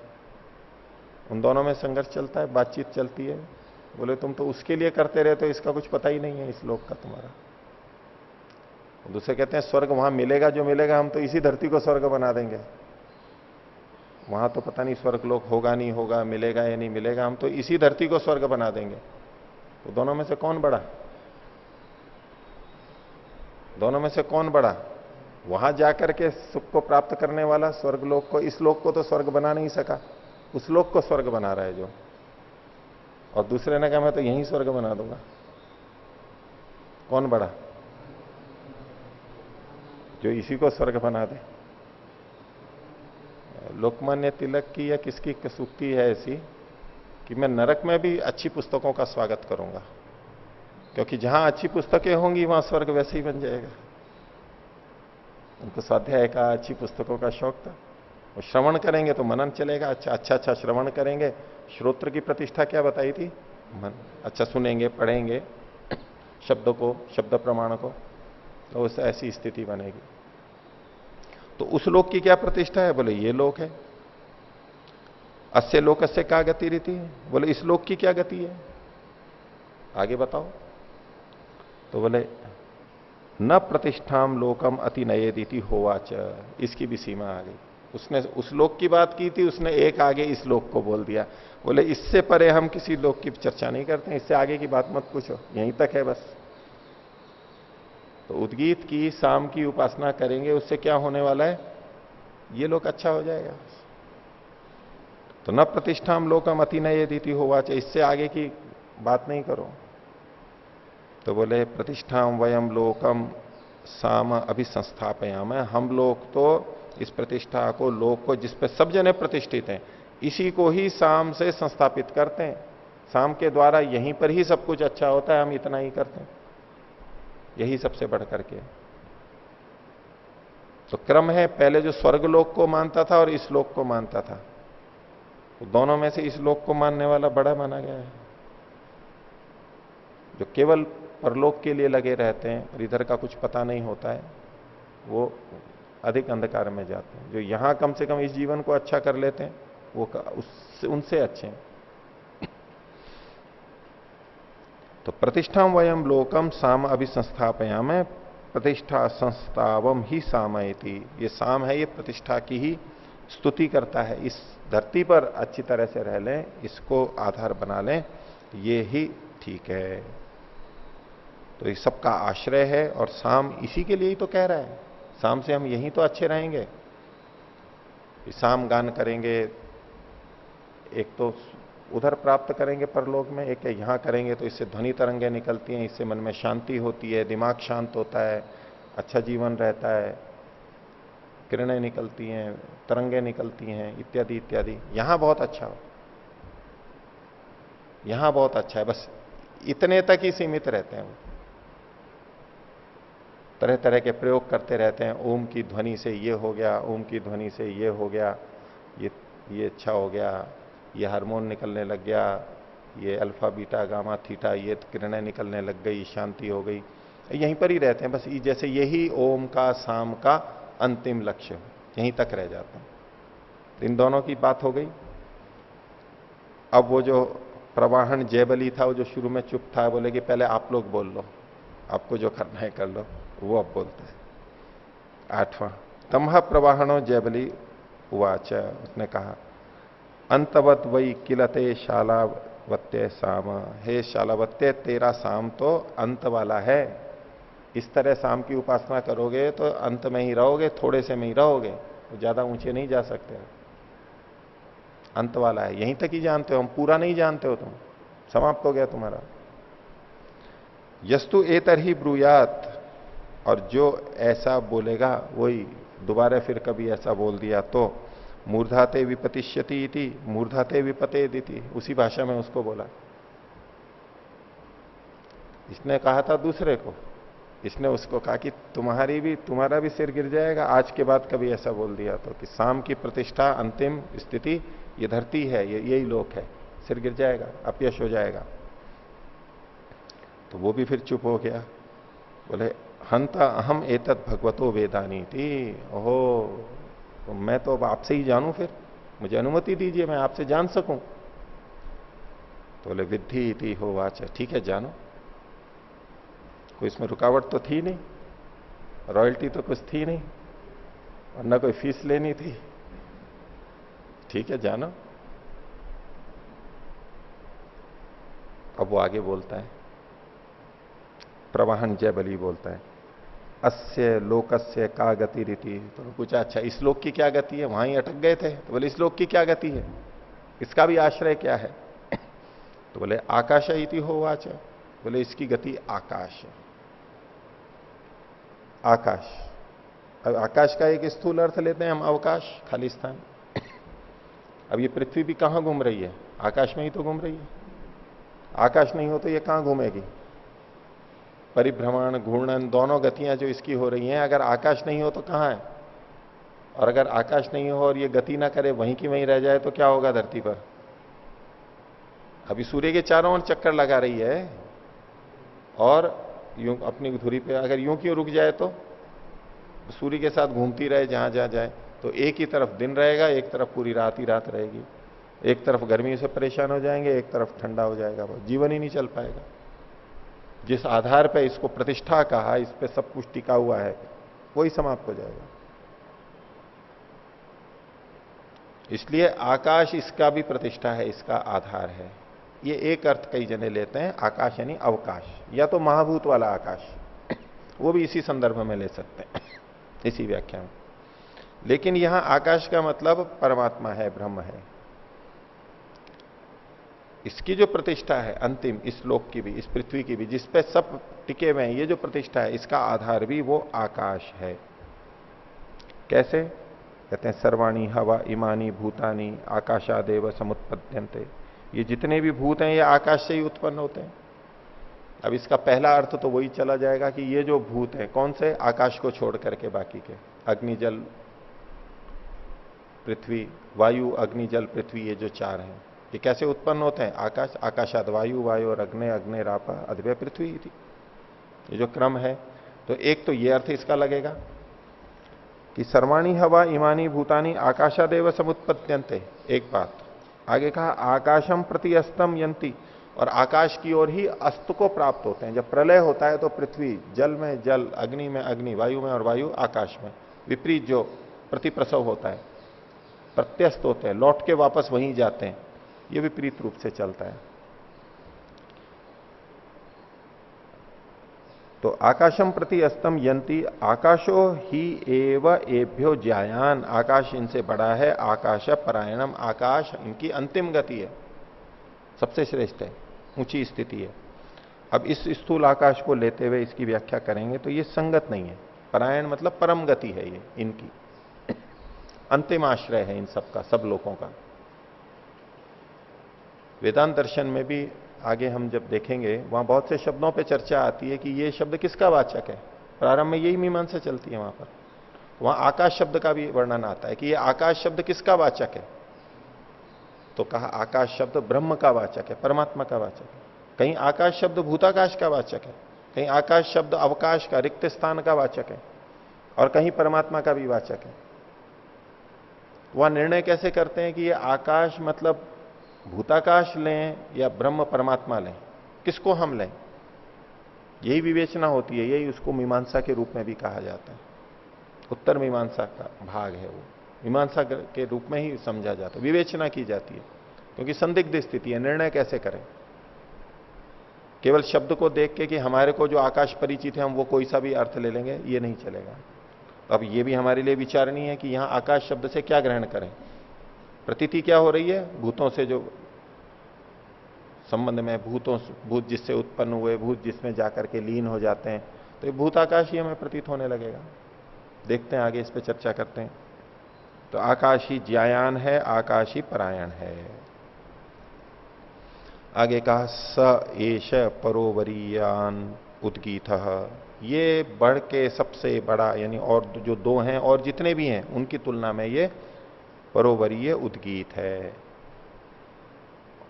उन दोनों में संघर्ष चलता है, बातचीत चलती है। बोले तुम तो उसके लिए करते रहते हो, इसका कुछ पता ही नहीं है इस लोक का तुम्हारा। दूसरे कहते हैं स्वर्ग वहां मिलेगा, जो मिलेगा हम तो इसी धरती को स्वर्ग बना देंगे, वहां तो पता नहीं स्वर्ग लोक होगा नहीं होगा, मिलेगा या नहीं मिलेगा, हम तो इसी धरती को स्वर्ग बना देंगे। तो दोनों में से कौन बड़ा? दोनों में से कौन बड़ा? वहां जाकर के सुख को प्राप्त करने वाला स्वर्ग लोक को, इस लोक को तो स्वर्ग बना नहीं सका, उस लोक को स्वर्ग बना रहा है जो। और दूसरे ने कहा मैं तो यहीं स्वर्ग बना दूंगा। कौन बड़ा? जो इसी को स्वर्ग बना दे। लोकमान्य तिलक की या किसकी सूक्ति है ऐसी कि मैं नरक में भी अच्छी पुस्तकों का स्वागत करूंगा, क्योंकि जहां अच्छी पुस्तकें होंगी वहां स्वर्ग वैसे ही बन जाएगा। उनको स्वाध्याय का, अच्छी पुस्तकों का शौक था। वो श्रवण करेंगे तो मनन चलेगा, अच्छा श्रवण करेंगे। श्रोत्र की प्रतिष्ठा क्या बताई थी? मन। अच्छा सुनेंगे, पढ़ेंगे शब्दों को, शब्द प्रमाण को, तो उससे ऐसी स्थिति बनेगी। तो उस लोक की क्या प्रतिष्ठा है? बोले ये लोक है। अस्य लोकस्य का गति रीति है? बोले इस लोक की क्या गति है, आगे बताओ। तो बोले न प्रतिष्ठाम लोकम अति नयेदिति होवाच, इसकी भी सीमा आ गई। उसने उस लोक की बात की थी, उसने एक आगे इस लोक को बोल दिया। बोले इससे परे हम किसी लोक की चर्चा नहीं करते हैं, इससे आगे की बात मत पूछो, यहीं तक है बस। तो उद्गीत की, शाम की उपासना करेंगे, उससे क्या होने वाला है? ये लोक अच्छा हो जाएगा। तो न प्रतिष्ठाम लोकम अति नयेदिति होवाच, इससे आगे की बात नहीं करो। तो बोले प्रतिष्ठाम वयम लोकम साम अभिसंस्थापयाम, हम लोग तो इस प्रतिष्ठा को, लोक को, जिस पे सब जने प्रतिष्ठित हैं, इसी को ही साम से संस्थापित करते हैं। साम के द्वारा यहीं पर ही सब कुछ अच्छा होता है, हम इतना ही करते हैं, यही सबसे बढ़ करके। तो क्रम है, पहले जो स्वर्ग लोक को मानता था और इस लोक को मानता था, तो दोनों में से इस लोक को मानने वाला बड़ा माना गया है। जो केवल परलोक के लिए लगे रहते हैं और इधर का कुछ पता नहीं होता है, वो अधिक अंधकार में जाते हैं। जो यहां कम से कम इस जीवन को अच्छा कर लेते हैं, वो उनसे अच्छे हैं। तो प्रतिष्ठाम वयम लोकम साम अभिसंस्थापयाम, प्रतिष्ठा संस्थावम ही सामयति, ये साम है, ये प्रतिष्ठा की ही स्तुति करता है। इस धरती पर अच्छी तरह से रह लें, इसको आधार बना लें, ये ही ठीक है। तो ये सबका आश्रय है और साम इसी के लिए ही तो कह रहा है, साम से हम यहीं तो अच्छे रहेंगे। साम गान करेंगे, एक तो उधर प्राप्त करेंगे परलोक में, एक यहां करेंगे तो इससे ध्वनि तरंगें निकलती हैं, इससे मन में शांति होती है, दिमाग शांत होता है, अच्छा जीवन रहता है, किरणें निकलती हैं, तरंगें निकलती हैं, इत्यादि इत्यादि। यहां बहुत अच्छा हो, यहां बहुत अच्छा है, बस इतने तक ही सीमित रहते हैं। वो तरह तरह के प्रयोग करते रहते हैं। ओम की ध्वनि से ये हो गया, ओम की ध्वनि से ये हो गया, ये अच्छा हो गया, ये हार्मोन निकलने लग गया, ये अल्फा बीटा गामा थीटा, ये किरणें निकलने लग गई, शांति हो गई। यहीं पर ही रहते हैं बस, जैसे यही ओम का, साम का अंतिम लक्ष्य हो, यहीं तक रह जाते हैं। इन दोनों की बात हो गई। अब वो जो प्रवाहन जयबली था, वो जो शुरू में चुप था, बोले कि पहले आप लोग बोल लो, आपको जो करना है कर लो। वो अब बोलते हैं। 8वां, तमह प्रवाहनो जयबली उवाच, उसने कहा अंतवत वही किलते शालावत्य साम, हे शालावत्य तेरा साम तो अंत वाला है। इस तरह शाम की उपासना करोगे तो अंत में ही रहोगे, थोड़े से में ही रहोगे, तो ज्यादा ऊंचे नहीं जा सकते। अंत वाला है, यहीं तक ही जानते हो, हम पूरा नहीं जानते हो, तुम समाप्त हो गया तुम्हारा। यस्तु एतर ही ब्रूयात, और जो ऐसा बोलेगा वही दोबारा फिर कभी ऐसा बोल दिया तो मूर्धाते विपतिष्यति इति, मूर्धाते विपते दिति, उसी भाषा में उसको बोला। इसने कहा था दूसरे को, इसने उसको कहा कि तुम्हारा भी सिर गिर जाएगा आज के बाद कभी ऐसा बोल दिया तो, कि शाम की प्रतिष्ठा अंतिम स्थिति ये धरती है, यही लोक है, सिर गिर जाएगा, अपयश हो जाएगा। तो वो भी फिर चुप हो गया। बोले हंता अहम एतत् भगवतो वेदानी थी, ओहो तो मैं तो अब आपसे ही जानूं, फिर मुझे अनुमति दीजिए मैं आपसे जान सकूं। तो बोले विद्धि इति हो वाच, ठीक है जानो, कोई इसमें रुकावट तो थी नहीं, रॉयल्टी तो कुछ थी नहीं, और ना कोई फीस लेनी थी, ठीक है जानो। अब वो आगे बोलता है, प्रवाहन जय बली बोलता है, अस्य लोकस्य का गति रीति। तो पूछा अच्छा इस लोक की क्या गति है, वहां ही अटक गए थे, तो बोले इस लोक की क्या गति है, इसका भी आश्रय क्या है। तो बोले आकाश इति हो वाच, बोले इसकी गति आकाश है। आकाश, अब आकाश का एक स्थूल अर्थ लेते हैं हम, अवकाश, खाली स्थान। अब ये पृथ्वी भी कहां घूम रही है, आकाश में ही तो घूम रही है। आकाश नहीं हो तो ये कहां घूमेगी, परिभ्रमण घूर्णन दोनों गतियां जो इसकी हो रही हैं, अगर आकाश नहीं हो तो कहां है, और अगर आकाश नहीं हो और ये गति ना करे वहीं की वहीं रह जाए तो क्या होगा धरती पर। अभी सूर्य के चारों ओर चक्कर लगा रही है, और यूं अपनी धुरी पे अगर यूं क्यों रुक जाए तो सूर्य के साथ घूमती रहे जहां जहां जाए, तो एक ही तरफ दिन रहेगा, एक तरफ पूरी रात ही रात रहेगी, एक तरफ गर्मी से परेशान हो जाएंगे, एक तरफ ठंडा हो जाएगा, जीवन ही नहीं चल पाएगा। जिस आधार पर इसको प्रतिष्ठा कहा, इस पे सब कुछ टिका हुआ है, वही समाप्त हो जाएगा। इसलिए आकाश इसका भी प्रतिष्ठा है, इसका आधार है। ये एक अर्थ कई जने लेते हैं, आकाश यानी अवकाश, या तो महाभूत वाला आकाश, वो भी इसी संदर्भ में ले सकते हैं, इसी व्याख्या में। लेकिन यहां आकाश का मतलब परमात्मा है, ब्रह्म है। इसकी जो प्रतिष्ठा है अंतिम, इस लोक की भी, इस पृथ्वी की भी, जिस पे सब टिके हुए हैं, ये जो प्रतिष्ठा है, इसका आधार भी वो आकाश है। कैसे कहते हैं, सर्वाणी हवा इमानी भूतानी आकाशादेव समुत्पद्यन्ते, ये जितने भी भूत हैं ये आकाश से ही उत्पन्न होते हैं। अब इसका पहला अर्थ तो वही चला जाएगा कि ये जो भूत है कौन से, आकाश को छोड़ करके बाकी के, अग्नि जल पृथ्वी, वायु अग्नि जल पृथ्वी, ये जो चार हैं, ये कैसे उत्पन्न होते हैं, आकाश, आकाशाद वायु, वायु और अग्नि, अग्नि रापा अद्वय पृथ्वी थी, ये जो क्रम है। तो एक तो ये अर्थ इसका लगेगा कि सर्वाणी हवा इमानी भूतानी आकाशादेव समुत्पद्यन्ते, एक बात। आगे कहा आकाशम प्रति अस्तम यंती, और आकाश की ओर ही अस्त को प्राप्त होते हैं। जब प्रलय होता है तो पृथ्वी जल में जल, अग्नि में अग्नि, वायु में और वायु आकाश में, विपरीत जो प्रतिप्रसव होता है, प्रत्यस्त होते हैं, लौट के वापस वहीं जाते हैं, ये विपरीत रूप से चलता है। तो आकाशम प्रति अस्तम यंती, आकाशो ही एव एभ्यो ज्यायान, आकाश इनसे बड़ा है, आकाश परायणम, आकाश इनकी अंतिम गति है, सबसे श्रेष्ठ है, ऊंची स्थिति है। अब इस स्थूल आकाश को लेते हुए इसकी व्याख्या करेंगे तो ये संगत नहीं है। परायण मतलब परम गति है, ये इनकी अंतिम आश्रय है इन सबका, सब लोगों का। वेदांत दर्शन में भी आगे हम जब देखेंगे वहां बहुत से शब्दों पे चर्चा आती है कि ये शब्द किसका वाचक है। प्रारंभ में यही मीमांसा चलती है वहां पर, वहां आकाश शब्द का भी वर्णन आता है कि ये आकाश शब्द किसका वाचक है। तो कहा आकाश शब्द ब्रह्म का वाचक है, परमात्मा का वाचक है। कहीं आकाश शब्द भूताकाश का वाचक है, कहीं आकाश शब्द अवकाश का, रिक्त स्थान का वाचक है, और कहीं परमात्मा का भी वाचक है। वह निर्णय कैसे करते हैं कि ये आकाश मतलब भूताकाश लें या ब्रह्म परमात्मा लें, किसको हम लें, यही विवेचना होती है। यही उसको मीमांसा के रूप में भी कहा जाता है। उत्तर मीमांसा का भाग है वो, मीमांसा के रूप में ही समझा जाता है, विवेचना की जाती है, क्योंकि संदिग्ध स्थिति है, निर्णय कैसे करें। केवल शब्द को देख के कि हमारे को जो आकाश परिचित है हम वो कोई सा भी अर्थ ले लेंगे, ये नहीं चलेगा। तो अब ये भी हमारे लिए विचारणीय है कि यहां आकाश शब्द से क्या ग्रहण करें। प्रतीति क्या हो रही है, भूतों से जो संबंध में, भूत जिससे उत्पन्न हुए, भूत जिसमें जाकर के लीन हो जाते हैं, तो ये भूत आकाश ही हमें प्रतीत होने लगेगा। देखते हैं आगे, इस पे चर्चा करते हैं। तो आकाश ही ज्यायान है, आकाश ही परायण है। आगे कहा स एष परोवरीयान उद्गीत, ये बढ़ के सबसे बड़ा, यानी और जो दो हैं और जितने भी हैं उनकी तुलना में ये परोवरीय उद्गीत है,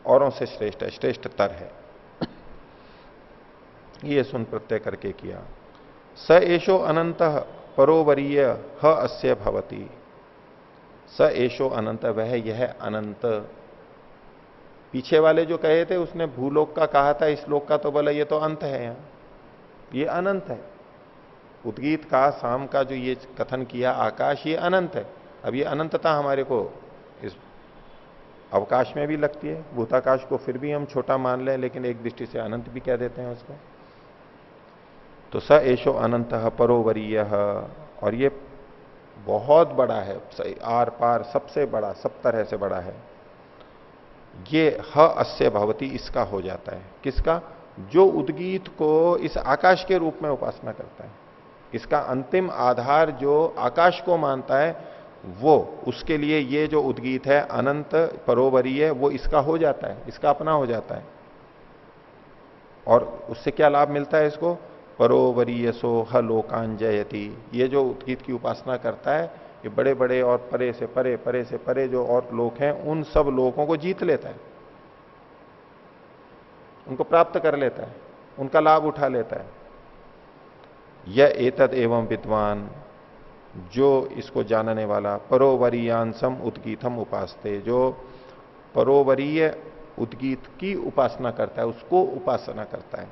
औरों से श्रेष्ठ है, श्रेष्ठतर है। ये सुन प्रत्यय करके किया। स एषो अनंत परोवरीय ह अस्य भवति, स एषो अनंत, वह यह अनंत। पीछे वाले जो कहे थे उसने भूलोक का कहा था, इस लोक का तो बोला ये तो अंत है, यहां ये अनंत है। उद्गीत का, साम का जो ये कथन किया आकाश, ये अनंत है। अब ये अनंतता हमारे को इस अवकाश में भी लगती है, भूताकाश को फिर भी हम छोटा मान लें, लेकिन एक दृष्टि से अनंत भी कह देते हैं उसको। तो स एषो अनंत परोवरीय, और ये बहुत बड़ा है, आर पार सबसे बड़ा, सब तरह से बड़ा है। ये ह अस्य भवति, इसका हो जाता है। किसका? जो उद्गीत को इस आकाश के रूप में उपासना करता है, इसका अंतिम आधार जो आकाश को मानता है, वो उसके लिए ये जो उद्गीत है अनंत परोवरीय, वो इसका हो जाता है, इसका अपना हो जाता है। और उससे क्या लाभ मिलता है इसको? परोवरीय सो ह लोकान जयति, ये जो उद्गीत की उपासना करता है, ये बड़े बड़े और परे से परे, परे से परे जो और लोक हैं, उन सब लोकों को जीत लेता है, उनको प्राप्त कर लेता है, उनका लाभ उठा लेता है। यह एतद एवं विद्वान, जो इसको जानने वाला, परोवरीयांसम उद्गीतम उपासते, जो परोवरीय उद्गीत की उपासना करता है, उसको उपासना करता है,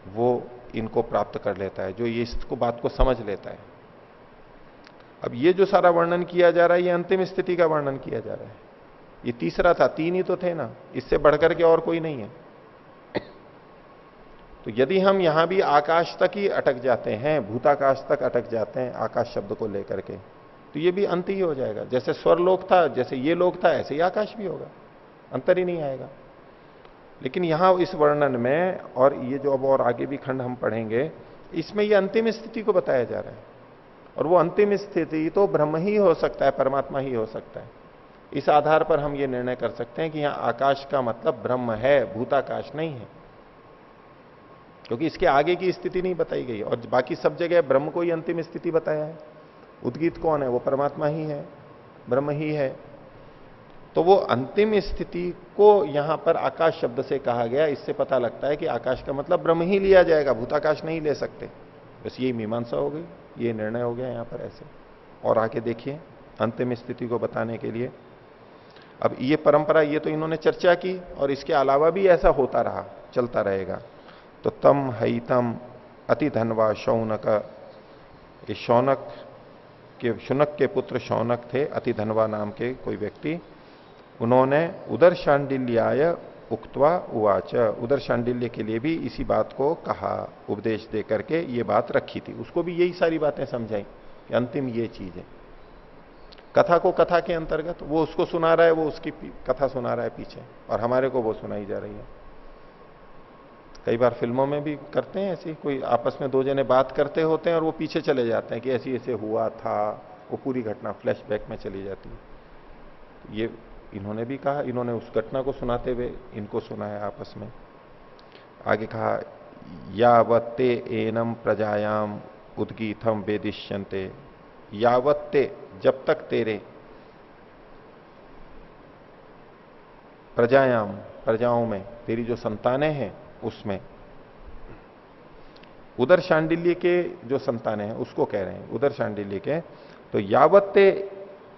वो इनको प्राप्त कर लेता है, जो ये इसको बात को समझ लेता है। अब ये जो सारा वर्णन किया जा रहा है, ये अंतिम स्थिति का वर्णन किया जा रहा है। ये तीसरा था, तीन ही तो थे ना, इससे बढ़कर के और कोई नहीं है। तो यदि हम यहां भी आकाश तक ही अटक जाते हैं, भूताकाश तक अटक जाते हैं आकाश शब्द को लेकर के, तो ये भी अंत ही हो जाएगा। जैसे स्वर्लोक था, जैसे ये लोक था, ऐसे ही आकाश भी होगा, अंतर ही नहीं आएगा। लेकिन यहां इस वर्णन में, और ये जो अब और आगे भी खंड हम पढ़ेंगे, इसमें ये अंतिम स्थिति को बताया जा रहा है। और वो अंतिम स्थिति तो ब्रह्म ही हो सकता है, परमात्मा ही हो सकता है। इस आधार पर हम ये निर्णय कर सकते हैं कि यहां आकाश का मतलब ब्रह्म है, भूताकाश नहीं है, क्योंकि इसके आगे की स्थिति नहीं बताई गई। और बाकी सब जगह ब्रह्म को ही अंतिम स्थिति बताया है। उद्गीत कौन है? वो परमात्मा ही है, ब्रह्म ही है। तो वो अंतिम स्थिति को यहां पर आकाश शब्द से कहा गया, इससे पता लगता है कि आकाश का मतलब ब्रह्म ही लिया जाएगा, भूताकाश नहीं ले सकते। बस यही मीमांसा हो गई, ये निर्णय हो गया यहां पर ऐसे। और आगे देखिए अंतिम स्थिति को बताने के लिए, अब ये परंपरा, ये तो इन्होंने चर्चा की, और इसके अलावा भी ऐसा होता रहा, चलता रहेगा। तो तम हईतम अति धनवा शौनक, ये शौनक के, शुनक के पुत्र शौनक थे, अति धनवा नाम के कोई व्यक्ति, उन्होंने उदर शांडिल्याय उक्तवा उवाच, उदर शांडिल्य के लिए भी इसी बात को कहा, उपदेश दे करके ये बात रखी थी। उसको भी यही सारी बातें समझाई कि अंतिम ये चीज है। कथा को कथा के अंतर्गत, वो उसको सुना रहा है, वो उसकी कथा सुना रहा है पीछे, और हमारे को वो सुनाई जा रही है। कई बार फिल्मों में भी करते हैं ऐसी, कोई आपस में दो जने बात करते होते हैं और वो पीछे चले जाते हैं कि ऐसी ऐसे हुआ था, वो पूरी घटना फ्लैशबैक में चली जाती है। ये इन्होंने भी कहा, इन्होंने उस घटना को सुनाते हुए इनको सुनाया आपस में। आगे कहा यावत्ते एनम प्रजायाम उद्गीतम वेदिष्यन्ते, यावत्ते, जब तक तेरे, प्रजायाम, प्रजाओं में, तेरी जो संतानें हैं उसमें, उदर शांडिल्य के जो संतानें हैं उसको कह रहे हैं, उदर शांडिल्य के। तो यावत्ते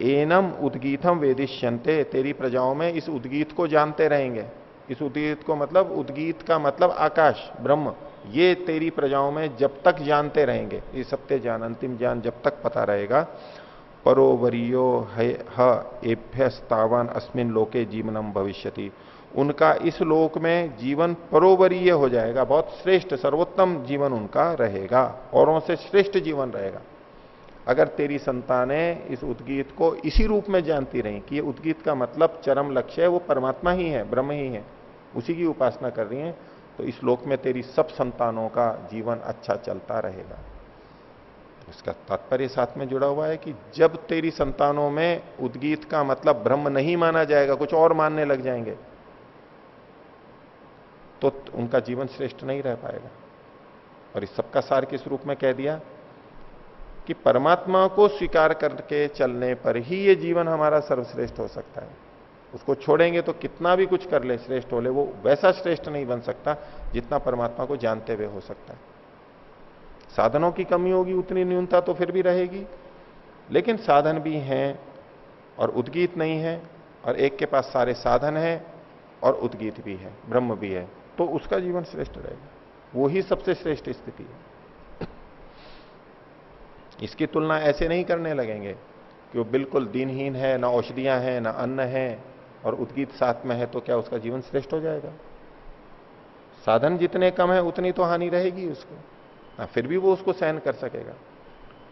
एनम उद्गीतम वेदिष्यन्ते, तेरी प्रजाओं में इस उद्गीत को जानते रहेंगे। इस उद्गीत को मतलब, उद्गीत का मतलब आकाश, ब्रह्म, ये तेरी प्रजाओं में जब तक जानते रहेंगे, ये सत्य ज्ञान, अंतिम ज्ञान जब तक पता रहेगा। परोवरियो ह एभ्यस्तावान अस्मिन लोके जीवनम भविष्यति, उनका इस लोक में जीवन परोवरीय हो जाएगा, बहुत श्रेष्ठ सर्वोत्तम जीवन उनका रहेगा, औरों से श्रेष्ठ जीवन रहेगा। अगर तेरी संतानें इस उद्गीत को इसी रूप में जानती रहीं कि ये उद्गीत का मतलब चरम लक्ष्य है, वो परमात्मा ही है, ब्रह्म ही है, उसी की उपासना कर रही हैं, तो इस लोक में तेरी सब संतानों का जीवन अच्छा चलता रहेगा। इसका तात्पर्य साथ में जुड़ा हुआ है कि जब तेरी संतानों में उद्गीत का मतलब ब्रह्म नहीं माना जाएगा, कुछ और मानने लग जाएंगे, तो उनका जीवन श्रेष्ठ नहीं रह पाएगा। और इस सबका सार किस रूप में कह दिया कि परमात्मा को स्वीकार करके चलने पर ही ये जीवन हमारा सर्वश्रेष्ठ हो सकता है। उसको छोड़ेंगे तो कितना भी कुछ कर ले, श्रेष्ठ हो ले, वो वैसा श्रेष्ठ नहीं बन सकता जितना परमात्मा को जानते हुए हो सकता है। साधनों की कमी होगी, उतनी न्यूनता तो फिर भी रहेगी, लेकिन साधन भी हैं और उद्गीत नहीं है, और एक के पास सारे साधन हैं और उद्गीत भी है, ब्रह्म भी है, तो उसका जीवन श्रेष्ठ रहेगा। वो ही सबसे श्रेष्ठ स्थिति है। इसकी तुलना ऐसे नहीं करने लगेंगे कि वो बिल्कुल दीनहीन है, ना औषधियां हैं, ना अन्न है, और उद्गीत साथ में है, तो क्या उसका जीवन श्रेष्ठ हो जाएगा? साधन जितने कम है उतनी तो हानि रहेगी उसको, फिर भी वो उसको सहन कर सकेगा।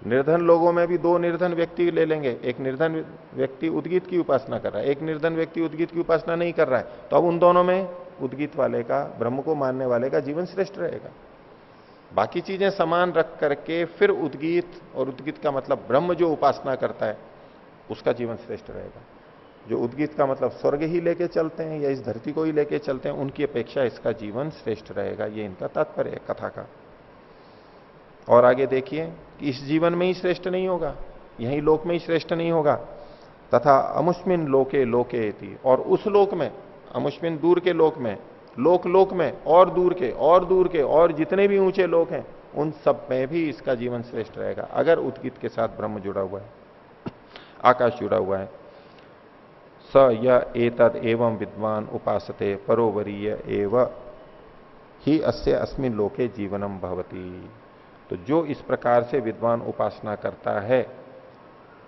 निर्धन लोगों में भी दो निर्धन व्यक्ति ले लेंगे, एक निर्धन व्यक्ति उद्गीत की उपासना कर रहा है, एक निर्धन व्यक्ति उद्गीत की उपासना नहीं कर रहा है, तो अब उन दोनों में उद्गीत वाले का, ब्रह्म को मानने वाले का जीवन श्रेष्ठ रहेगा। बाकी चीजें समान रख करके फिर उद्गीत, और उद्गीत का मतलब ब्रह्म जो उपासना करता है, उसका जीवन श्रेष्ठ रहेगा। जो उद्गीत का मतलब स्वर्ग ही लेके चलते हैं या इस धरती को ही लेके चलते हैं, उनकी अपेक्षा इसका जीवन श्रेष्ठ रहेगा। ये इनका तात्पर्य है कथा का। और आगे देखिए कि इस जीवन में ही श्रेष्ठ नहीं होगा, यही लोक में ही श्रेष्ठ नहीं होगा। तथा अमुष्मिन लोके लोके थी, और उस लोक में, अमुष्मिन दूर के लोक में, लोक में, और दूर के और दूर के और जितने भी ऊंचे लोक हैं, उन सब में भी इसका जीवन श्रेष्ठ रहेगा, अगर उद्गीत के साथ ब्रह्म जुड़ा हुआ है, आकाश जुड़ा हुआ है। स य एतद एवं विद्वान उपासते परोवरीय एव ही अस्य अस्मिन लोके जीवनम भवति। तो जो इस प्रकार से विद्वान उपासना करता है,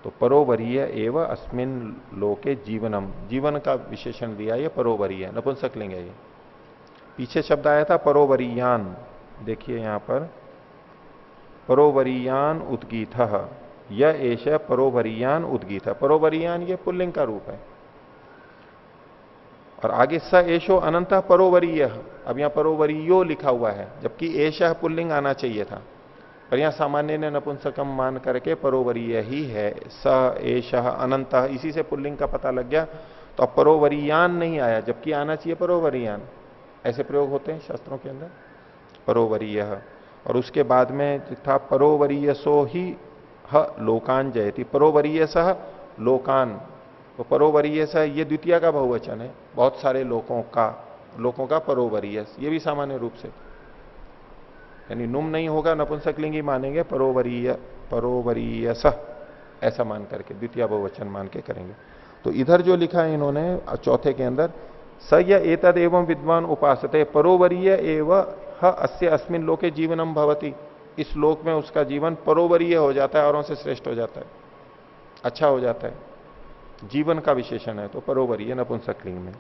तो परोवरीय एव अस्मिन लोके जीवनम, जीवन का विशेषण दिया, ये परोवरीय नपुंसक लिंग है। ये पीछे शब्द आया था परोवरीयान, देखिए यहां पर परोवरीयान उद्गीत, यह एष परोवरीयान उद्गीत। परोवरीयान ये पुल्लिंग का रूप है, और आगे स एशो अनंत परोवरीय, अब यहां परोवरीयो लिखा हुआ है, जबकि एश पुल्लिंग आना चाहिए था, पर यहां सामान्य ने नपुंसकम मान करके परोवरीय ही है। स एश अनंत, इसी से पुल्लिंग का पता लग गया। तो अब परोवरीयान नहीं आया, जबकि आना चाहिए परोवरीयान। ऐसे प्रयोग होते हैं शास्त्रों के अंदर, परोवरीय। और उसके बाद में था परोवरीय सो ही ह लोकान जयति, परोवरीय सह लोकान, तो परोवरीय सह ये द्वितीय का बहुवचन है, बहुत सारे लोकों का परोवरीय, ये भी सामान्य रूप से, यानी नुम नहीं होगा, नपुंसकलिंगी मानेंगे, परोवरीय सह ऐसा मान करके द्वितीय बहुवचन मान के करेंगे। तो इधर जो लिखा है इन्होंने चौथे के अंदर, स य एतद एवं विद्वान उपासते परोवरीय एव ह अस्य अस्मिन लोके जीवनम भवति, इस लोक में उसका जीवन परोवरीय हो जाता है, औरों से श्रेष्ठ हो जाता है, अच्छा हो जाता है। जीवन का विशेषण है, तो परोवरीय नपुंसकलिंग में।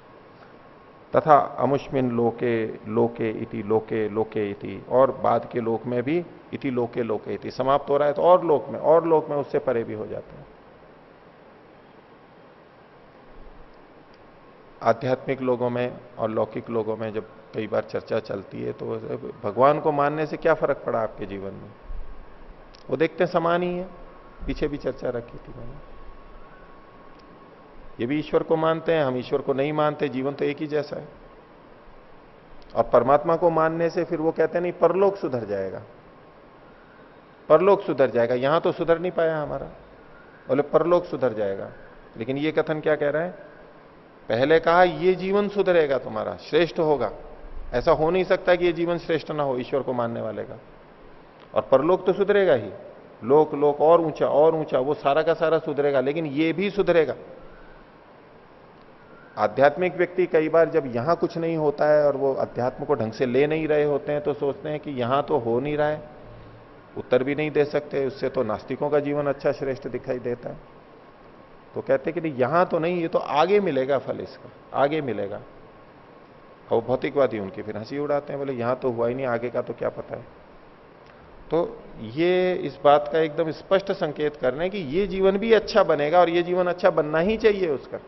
तथा अमुष्मिन लोके लोके इति लोके लोके इति, और बाद के लोक में भी इति लोके लोके इति समाप्त हो रहा है, तो और लोक में उससे परे भी हो जाते हैं। आध्यात्मिक लोगों में और लौकिक लोगों में जब कई बार चर्चा चलती है, तो भगवान को मानने से क्या फर्क पड़ा आपके जीवन में, वो देखते हैं समान ही है। पीछे भी चर्चा रखी थी मैंने, ये भी ईश्वर को मानते हैं, हम ईश्वर को नहीं मानते, जीवन तो एक ही जैसा है। और परमात्मा को मानने से फिर वो कहते हैं नहीं, परलोक सुधर जाएगा, परलोक सुधर जाएगा। यहां तो सुधर नहीं पाया हमारा, बोले परलोक सुधर जाएगा। लेकिन ये कथन क्या कह रहा है, पहले कहा ये जीवन सुधरेगा तुम्हारा, श्रेष्ठ होगा, ऐसा हो नहीं सकता कि ये जीवन श्रेष्ठ ना हो ईश्वर को मानने वाले का। और परलोक तो सुधरेगा ही, लोक और ऊंचा, वो सारा का सारा सुधरेगा, लेकिन ये भी सुधरेगा। आध्यात्मिक व्यक्ति कई बार जब यहां कुछ नहीं होता है और वो अध्यात्म को ढंग से ले नहीं रहे होते हैं, तो सोचते हैं कि यहां तो हो नहीं रहा है, उत्तर भी नहीं दे सकते, उससे तो नास्तिकों का जीवन अच्छा श्रेष्ठ दिखाई देता है। तो कहते हैं कि नहीं, यहां तो नहीं, ये तो आगे मिलेगा फल, इसका आगे मिलेगा। और भौतिकवादी उनकी फिर हंसी उड़ाते हैं, बोले यहां तो हुआ ही नहीं, आगे का तो क्या पता है। तो ये इस बात का एकदम स्पष्ट संकेत कर रहे हैं कि ये जीवन भी अच्छा बनेगा और ये जीवन अच्छा बनना ही चाहिए उसका।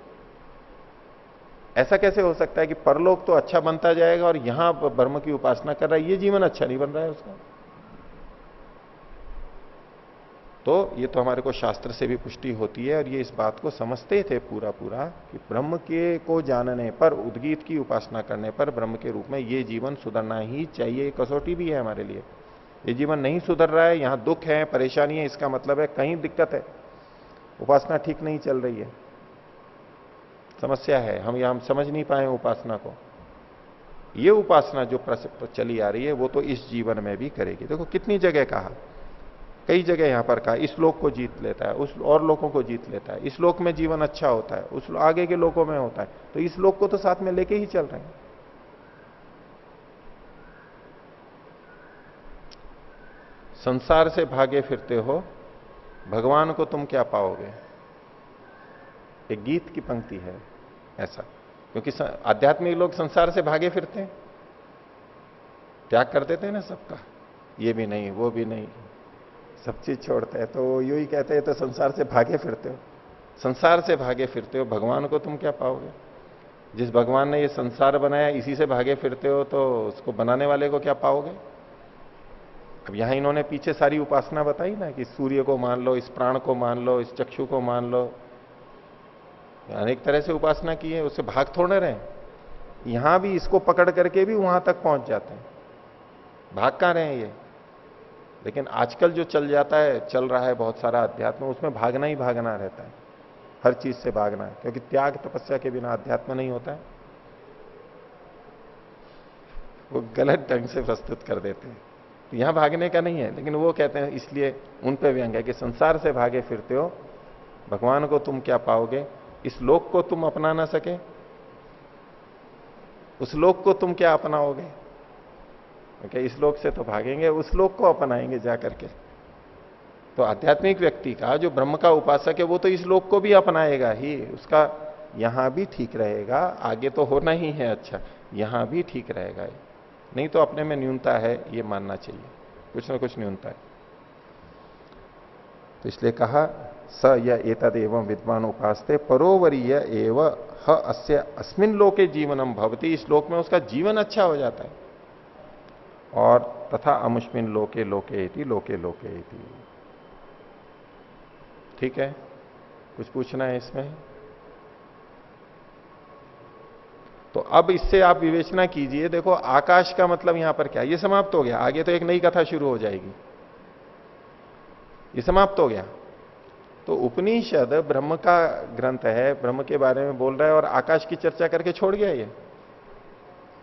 ऐसा कैसे हो सकता है कि परलोक तो अच्छा बनता जाएगा और यहां ब्रह्म की उपासना कर रहा है, ये जीवन अच्छा नहीं बन रहा है उसका। तो ये तो हमारे को शास्त्र से भी पुष्टि होती है और ये इस बात को समझते थे पूरा पूरा कि ब्रह्म के को जानने पर, उद्गीत की उपासना करने पर ब्रह्म के रूप में ये जीवन सुधरना ही चाहिए। कसौटी भी है हमारे लिए। ये जीवन नहीं सुधर रहा है, यहां दुख है, परेशानी है, इसका मतलब है कहीं दिक्कत है, उपासना ठीक नहीं चल रही है, समस्या है, हम समझ नहीं पाए उपासना को। ये उपासना जो चली आ रही है वो तो इस जीवन में भी करेगी। देखो कितनी जगह कहा, कई जगह यहां पर कहा, इस लोक को जीत लेता है, उस और लोगों को जीत लेता है, इस लोक में जीवन अच्छा होता है, उस आगे के लोकों में होता है, तो इस लोक को तो साथ में लेके ही चल रहे हैं। संसार से भागे फिरते हो, भगवान को तुम क्या पाओगे, एक गीत की पंक्ति है ऐसा। क्योंकि आध्यात्मिक लोग संसार से भागे फिरते हैं, त्याग कर देते हैं ना सबका, ये भी नहीं वो भी नहीं, सब चीज छोड़ते हैं। तो यू ही कहते हैं तो संसार से भागे फिरते हो, संसार से भागे फिरते हो, भगवान को तुम क्या पाओगे। जिस भगवान ने ये संसार बनाया इसी से भागे फिरते हो, तो उसको बनाने वाले को क्या पाओगे। अब यहां इन्होंने पीछे सारी उपासना बताई ना कि सूर्य को मान लो, इस प्राण को मान लो, इस चक्षु को मान लो, अनेक तरह से उपासना की है, उससे भाग थोड़े रहे। यहां भी इसको पकड़ करके भी वहां तक पहुंच जाते हैं, भाग कहां रहे हैं ये। लेकिन आजकल जो चल जाता है, चल रहा है बहुत सारा अध्यात्म, उसमें भागना ही भागना रहता है, हर चीज से भागना है, क्योंकि त्याग तपस्या के बिना अध्यात्म नहीं होता है। वो गलत ढंग से प्रस्तुत कर देते हैं। तो यहां भागने का नहीं है, लेकिन वो कहते हैं, इसलिए उन पे व्यंग है कि संसार से भागे फिरते हो, भगवान को तुम क्या पाओगे, इस लोक को तुम अपना ना सके, उस लोक को तुम क्या अपनाओगे। क्योंकि इस लोक से तो भागेंगे, उस लोक को अपनाएंगे जाकर के। तो आध्यात्मिक व्यक्ति का जो ब्रह्म का उपासक है वो तो इस लोक को भी अपनाएगा ही, उसका यहां भी ठीक रहेगा, आगे तो होना ही है अच्छा, यहां भी ठीक रहेगा। नहीं तो अपने में न्यूनता है ये मानना चाहिए, कुछ ना कुछ न्यूनता है। तो इसलिए कहा स या एतद एवं विद्वान उपासते परोवरीय एव ह अस्य अस्मिन लोके जीवनम भवति, इस लोक में उसका जीवन अच्छा हो जाता है। और तथा अमुष्मिन लोके लोके इति लोके लोके इति। ठीक है, कुछ पूछना है इसमें। तो अब इससे आप विवेचना कीजिए। देखो आकाश का मतलब यहां पर क्या, ये समाप्त हो गया, आगे तो एक नई कथा शुरू हो जाएगी। ये समाप्त हो गया। तो उपनिषद ब्रह्म का ग्रंथ है, ब्रह्म के बारे में बोल रहा है और आकाश की चर्चा करके छोड़ गया, ये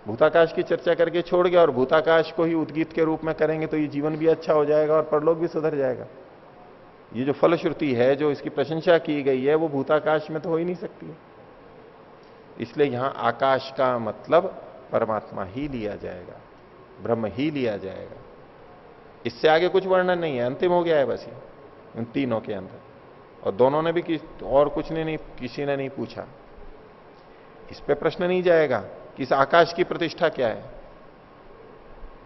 भूताकाश की चर्चा करके छोड़ गया। और भूताकाश को ही उद्गीत के रूप में करेंगे तो ये जीवन भी अच्छा हो जाएगा और परलोक भी सुधर जाएगा। ये जो फलश्रुति है, जो इसकी प्रशंसा की गई है, वो भूताकाश में तो हो ही नहीं सकती है। इसलिए यहां आकाश का मतलब परमात्मा ही लिया जाएगा, ब्रह्म ही लिया जाएगा। इससे आगे कुछ वर्णन नहीं है, अंतिम हो गया है बस ये इन तीनों के अंदर। और दोनों ने भी और कुछ ने नहीं, किसी ने नहीं पूछा, इस पे प्रश्न नहीं जाएगा कि इस आकाश की प्रतिष्ठा क्या है,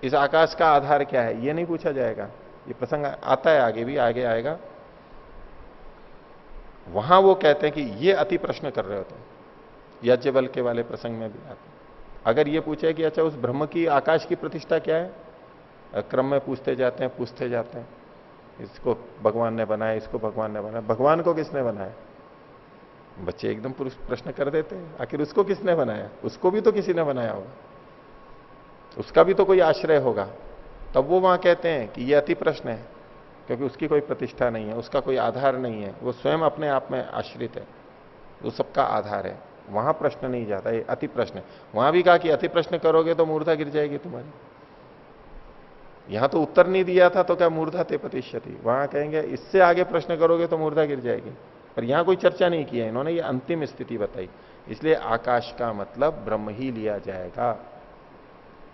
इस आकाश का आधार क्या है, ये नहीं पूछा जाएगा। ये प्रसंग आता है आगे भी, आगे आएगा। वहां वो कहते हैं कि ये अति प्रश्न कर रहे हो तुम, याज्ञवल्क्य के वाले प्रसंग में भी आते हैं। अगर ये पूछे कि अच्छा उस ब्रह्म की आकाश की प्रतिष्ठा क्या है, क्रम में पूछते जाते हैं पूछते जाते हैं, इसको भगवान ने बनाया, इसको भगवान ने बनाया, भगवान को किसने बनाया। बच्चे एकदम प्रश्न कर देते हैं, आखिर उसको किसने बनाया, उसको भी तो किसी ने बनाया होगा, उसका भी तो कोई आश्रय होगा। तब वो वहां कहते हैं कि ये अति प्रश्न है, क्योंकि उसकी कोई प्रतिष्ठा नहीं है, उसका कोई आधार नहीं है, वो स्वयं अपने आप में आश्रित है, वो सबका आधार है। वहां प्रश्न नहीं जाता, ये अति प्रश्न है। वहां भी कहा कि अति प्रश्न करोगे तो मूर्धा गिर जाएगी तुम्हारी। यहां तो उत्तर नहीं दिया था तो क्या मूर्धा ते प्रतिष्ठति, वहां कहेंगे इससे आगे प्रश्न करोगे तो मूर्धा गिर जाएगी। पर यहां कोई चर्चा नहीं की है इन्होंने, ये अंतिम स्थिति बताई। इसलिए आकाश का मतलब ब्रह्म ही लिया जाएगा।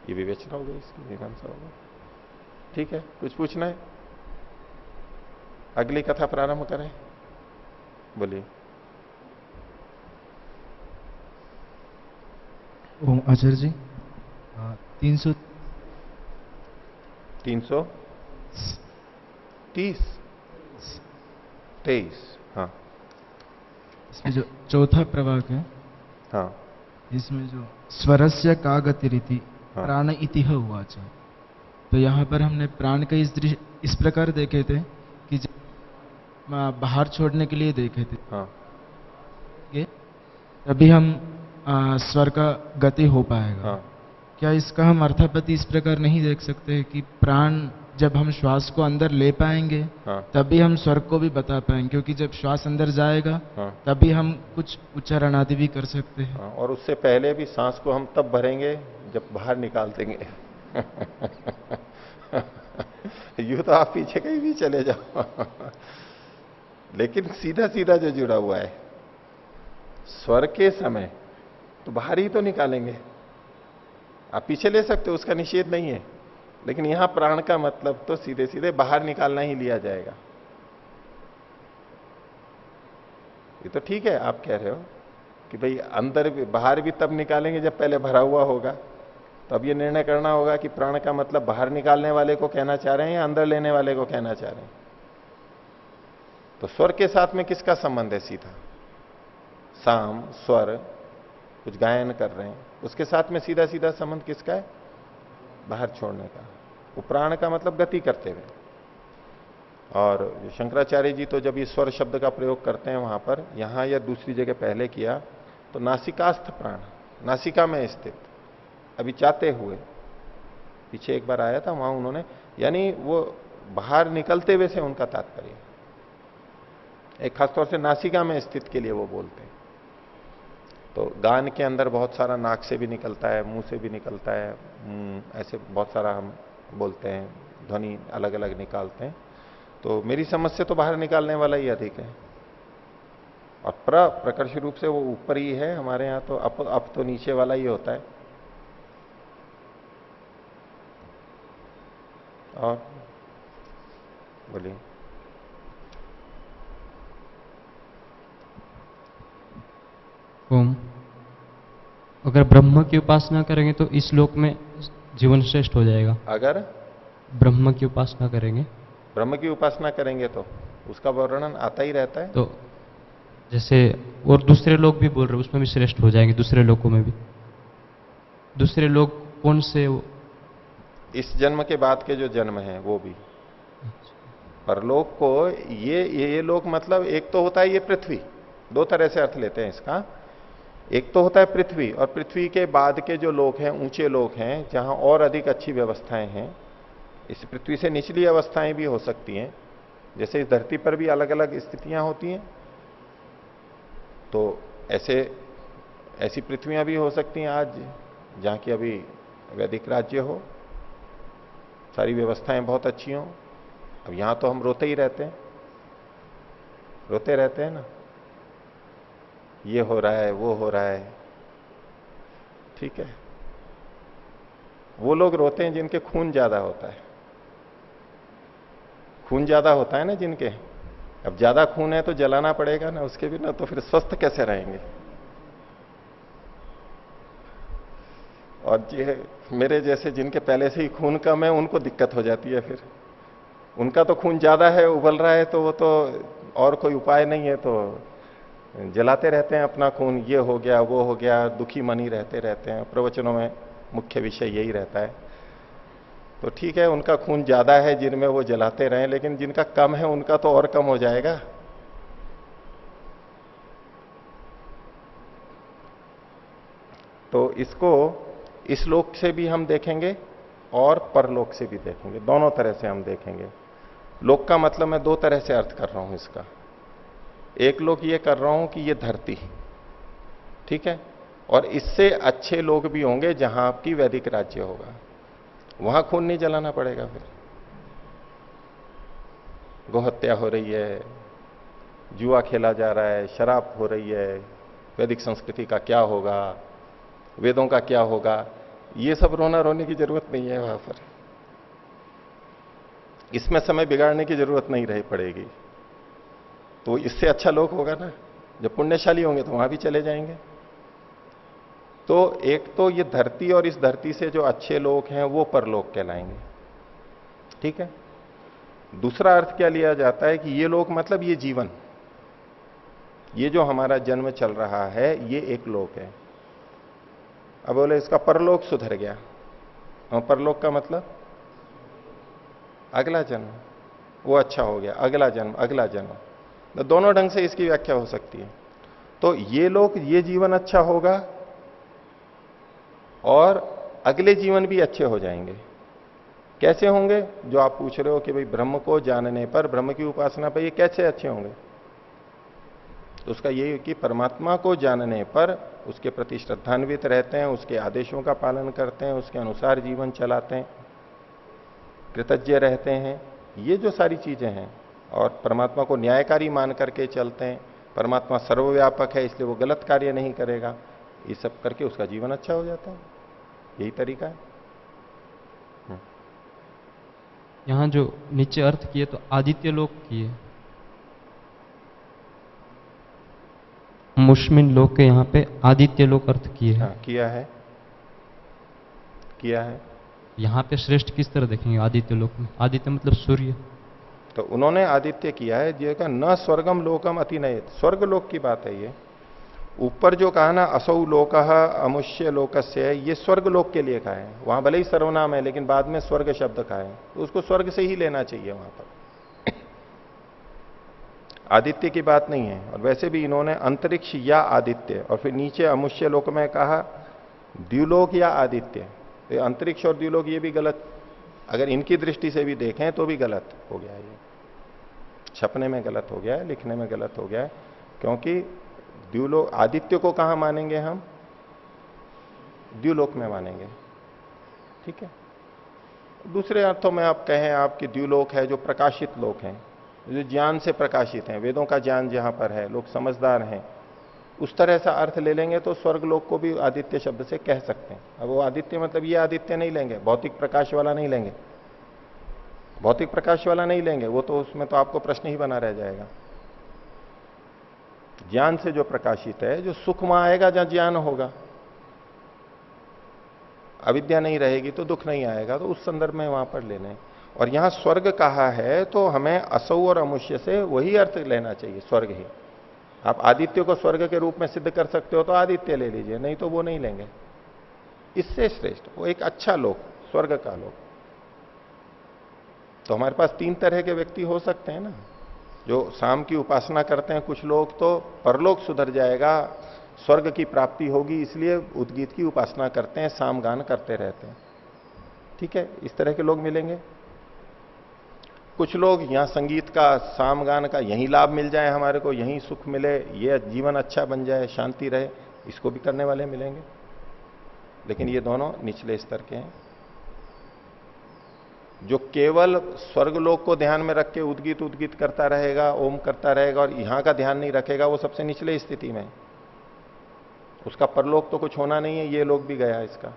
ये विवेचना हो गई, इसकी मीमांसा हो गई। ठीक है, कुछ पूछना है, अगली कथा प्रारंभ करें। बोलिए। ओम आचार्य जी 300 330 23। हाँ इसमें जो चौथा प्रभाग है, हाँ इसमें जो स्वरस्य का गतिरिति हाँ प्राण इतिह उवाच, तो यहाँ पर हमने प्राण का इस प्रकार देखे थे कि बाहर छोड़ने के लिए देखे थे, हाँ तभी हम स्वर का गति हो पाएगा। हाँ। क्या इसका हम अर्थापत्ति इस प्रकार नहीं देख सकते कि प्राण जब हम श्वास को अंदर ले पाएंगे हाँ तभी हम स्वर को भी बता पाएंगे, क्योंकि जब श्वास अंदर जाएगा हाँ तभी हम कुछ उच्चारण आदि भी कर सकते हैं। हाँ। और उससे पहले भी सांस को हम तब भरेंगे जब बाहर निकाल देंगे। यूं तो आप पीछे कहीं भी चले जाओ। लेकिन सीधा सीधा जो जुड़ा हुआ है स्वर के समय, तो बाहर ही तो निकालेंगे। आप पीछे ले सकते हो, उसका निषेध नहीं है, लेकिन यहां प्राण का मतलब तो सीधे सीधे बाहर निकालना ही लिया जाएगा। ये तो ठीक है, आप कह रहे हो कि भाई अंदर भी बाहर भी तब निकालेंगे जब पहले भरा हुआ होगा। तो अब ये निर्णय करना होगा कि प्राण का मतलब बाहर निकालने वाले को कहना चाह रहे हैं या अंदर लेने वाले को कहना चाह रहे हैं। तो स्वर के साथ में किसका संबंध है? सीधा साम स्वर कुछ गायन कर रहे हैं, उसके साथ में सीधा सीधा संबंध किसका है? बाहर छोड़ने का। वो प्राण का मतलब गति करते हुए। और शंकराचार्य जी तो जब ये स्वर शब्द का प्रयोग करते हैं वहां पर, यहां या दूसरी जगह पहले किया, तो नासिकास्थ प्राण, नासिका में स्थित, अभी चाहते हुए, पीछे एक बार आया था वहां उन्होंने, यानी वो बाहर निकलते हुए से उनका तात्पर्य, एक खासतौर से नासिका में स्थित के लिए वो बोलते हैं। तो गान के अंदर बहुत सारा नाक से भी निकलता है, मुंह से भी निकलता है, ऐसे बहुत सारा हम बोलते हैं, ध्वनि अलग अलग निकालते हैं। तो मेरी समझ से तो बाहर निकालने वाला ही अधिक है। और प्रकर्ष रूप से वो ऊपर ही है हमारे यहां, तो अप तो नीचे वाला ही होता है। और बोलिए। ओम। अगर ब्रह्म की उपासना करेंगे तो इस लोक में जीवन श्रेष्ठ हो जाएगा। अगर ब्रह्म की उपासना करेंगे, ब्रह्म की उपासना करेंगे तो उसका वर्णन आता ही रहता है। तो जैसे और दूसरे लोग भी बोल रहे हैं उसमें भी श्रेष्ठ हो जाएंगे, दूसरे लोगों में भी। दूसरे लोग कौन से? इस जन्म के बाद के जो जन्म है वो भी। परलोक को ये लोक मतलब एक तो होता है ये पृथ्वी, दो तरह से अर्थ लेते हैं इसका। एक तो होता है पृथ्वी, और पृथ्वी के बाद के जो लोक हैं, ऊंचे लोक हैं, जहां और अधिक अच्छी व्यवस्थाएं हैं। इस पृथ्वी से निचली अवस्थाएं भी हो सकती हैं, जैसे इस धरती पर भी अलग अलग स्थितियां होती हैं। तो ऐसी पृथ्वियां भी हो सकती हैं आज, जहां की अभी वैदिक राज्य हो, सारी व्यवस्थाएं बहुत अच्छी हों। अब यहां तो हम रोते ही रहते हैं, रोते रहते हैं ना, ये हो रहा है, वो हो रहा है, ठीक है। वो लोग रोते हैं जिनके खून ज्यादा होता है, खून ज्यादा होता है ना जिनके। अब ज्यादा खून है तो जलाना पड़ेगा ना उसके भी ना, तो फिर स्वस्थ कैसे रहेंगे? और मेरे जैसे जिनके पहले से ही खून कम है, उनको दिक्कत हो जाती है। फिर उनका तो खून ज्यादा है, उबल रहा है, तो वो तो और कोई उपाय नहीं है, तो जलाते रहते हैं अपना खून। ये हो गया, वो हो गया, दुखी मन ही रहते हैं। प्रवचनों में मुख्य विषय यही रहता है। तो ठीक है, उनका खून ज्यादा है जिनमें, वो जलाते रहें, लेकिन जिनका कम है उनका तो और कम हो जाएगा। तो इसको इस लोक से भी हम देखेंगे और परलोक से भी देखेंगे, दोनों तरह से हम देखेंगे। लोक का मतलब मैं दो तरह से अर्थ कर रहा हूं इसका। एक लोक ये कर रहा हूं कि ये धरती, ठीक है, और इससे अच्छे लोग भी होंगे जहां आपकी वैदिक राज्य होगा, वहां खून नहीं जलाना पड़ेगा। फिर गोहत्या हो रही है, जुआ खेला जा रहा है, शराब हो रही है, वैदिक संस्कृति का क्या होगा, वेदों का क्या होगा, ये सब रोना रोने की जरूरत नहीं है वहां पर। इसमें समय बिगाड़ने की जरूरत नहीं रही पड़ेगी। तो इससे अच्छा लोग होगा ना, जब पुण्यशाली होंगे तो वहां भी चले जाएंगे। तो एक तो ये धरती और इस धरती से जो अच्छे लोग हैं वो परलोक कहलाएंगे, ठीक है। दूसरा अर्थ क्या लिया जाता है कि ये लोग मतलब ये जीवन, ये जो हमारा जन्म चल रहा है ये एक लोक है। अब बोले इसका परलोक सुधर गया, और परलोक का मतलब अगला जन्म, वो अच्छा हो गया, अगला जन्म, अगला जन्म। तो दोनों ढंग से इसकी व्याख्या हो सकती है। तो ये लोग, ये जीवन अच्छा होगा और अगले जीवन भी अच्छे हो जाएंगे। कैसे होंगे? जो आप पूछ रहे हो कि भाई ब्रह्म को जानने पर, ब्रह्म की उपासना पर ये कैसे अच्छे होंगे, तो उसका ये कि परमात्मा को जानने पर उसके प्रति श्रद्धान्वित रहते हैं, उसके आदेशों का पालन करते हैं, उसके अनुसार जीवन चलाते हैं, कृतज्ञ रहते हैं, ये जो सारी चीजें हैं, और परमात्मा को न्यायकारी मान करके चलते हैं, परमात्मा सर्वव्यापक है इसलिए वो गलत कार्य नहीं करेगा, ये सब करके उसका जीवन अच्छा हो जाता है। यही तरीका है। यहाँ जो नीचे अर्थ किए तो आदित्य लोक किए, मुष्मिन लोक के यहाँ पे आदित्य लोक अर्थ किए हैं। हाँ, किया है, किया है। यहाँ पे श्रेष्ठ किस तरह देखेंगे आदित्य लोक में? आदित्य मतलब सूर्य। तो उन्होंने आदित्य किया है, जिसका न स्वर्गम लोकम अतिनयत, स्वर्ग लोक की बात है ये। ऊपर जो कहा ना असौ लोक अमुष्य लोकस्य, ये स्वर्ग लोक के लिए कहा है। वहां भले ही सर्वनाम है लेकिन बाद में स्वर्ग शब्द कहा है, तो उसको स्वर्ग से ही लेना चाहिए वहां पर, आदित्य की बात नहीं है। और वैसे भी इन्होंने अंतरिक्ष या आदित्य, और फिर नीचे अमुष्य लोक में कहा द्युलोक या आदित्य, तो अंतरिक्ष और द्युलोक ये भी गलत, अगर इनकी दृष्टि से भी देखें तो भी गलत हो गया, ये छपने में गलत हो गया है, लिखने में गलत हो गया है। क्योंकि द्युलोक, आदित्य को कहां मानेंगे हम? द्युलोक में मानेंगे, ठीक है। दूसरे अर्थों में आप कहें आपकी द्युलोक है जो प्रकाशित लोक हैं, जो ज्ञान से प्रकाशित हैं, वेदों का ज्ञान जहां पर है, लोग समझदार हैं, उस तरह से अर्थ ले लेंगे तो स्वर्ग लोक को भी आदित्य शब्द से कह सकते हैं। अब वो आदित्य मतलब ये आदित्य नहीं लेंगे, भौतिक प्रकाश वाला नहीं लेंगे, भौतिक प्रकाश वाला नहीं लेंगे, वो तो उसमें तो आपको प्रश्न ही बना रह जाएगा। ज्ञान से जो प्रकाशित है, जो सुख वहां आएगा जहां ज्ञान होगा, अविद्या नहीं रहेगी तो दुख नहीं आएगा, तो उस संदर्भ में वहां पर लेने। और यहां स्वर्ग कहा है तो हमें असौ और अमुष्य से वही अर्थ लेना चाहिए, स्वर्ग ही। आप आदित्य को स्वर्ग के रूप में सिद्ध कर सकते हो तो आदित्य ले लीजिए, नहीं तो वो नहीं लेंगे। इससे श्रेष्ठ वो एक अच्छा लोक, स्वर्ग का लोक। तो हमारे पास तीन तरह के व्यक्ति हो सकते हैं ना, जो शाम की उपासना करते हैं। कुछ लोग तो परलोक सुधर जाएगा, स्वर्ग की प्राप्ति होगी, इसलिए उद्गीत की उपासना करते हैं, साम गान करते रहते हैं, ठीक है, इस तरह के लोग मिलेंगे। कुछ लोग यहां संगीत का, साम गान का यही लाभ मिल जाए हमारे को, यही सुख मिले, ये जीवन अच्छा बन जाए, शांति रहे, इसको भी करने वाले मिलेंगे। लेकिन ये दोनों निचले स्तर के हैं। जो केवल स्वर्गलोक को ध्यान में रख के उद्गीत उद्गीत करता रहेगा, ओम करता रहेगा, और यहां का ध्यान नहीं रखेगा, वो सबसे निचले स्थिति में, उसका परलोक तो कुछ होना नहीं है, ये लोग भी गया इसका।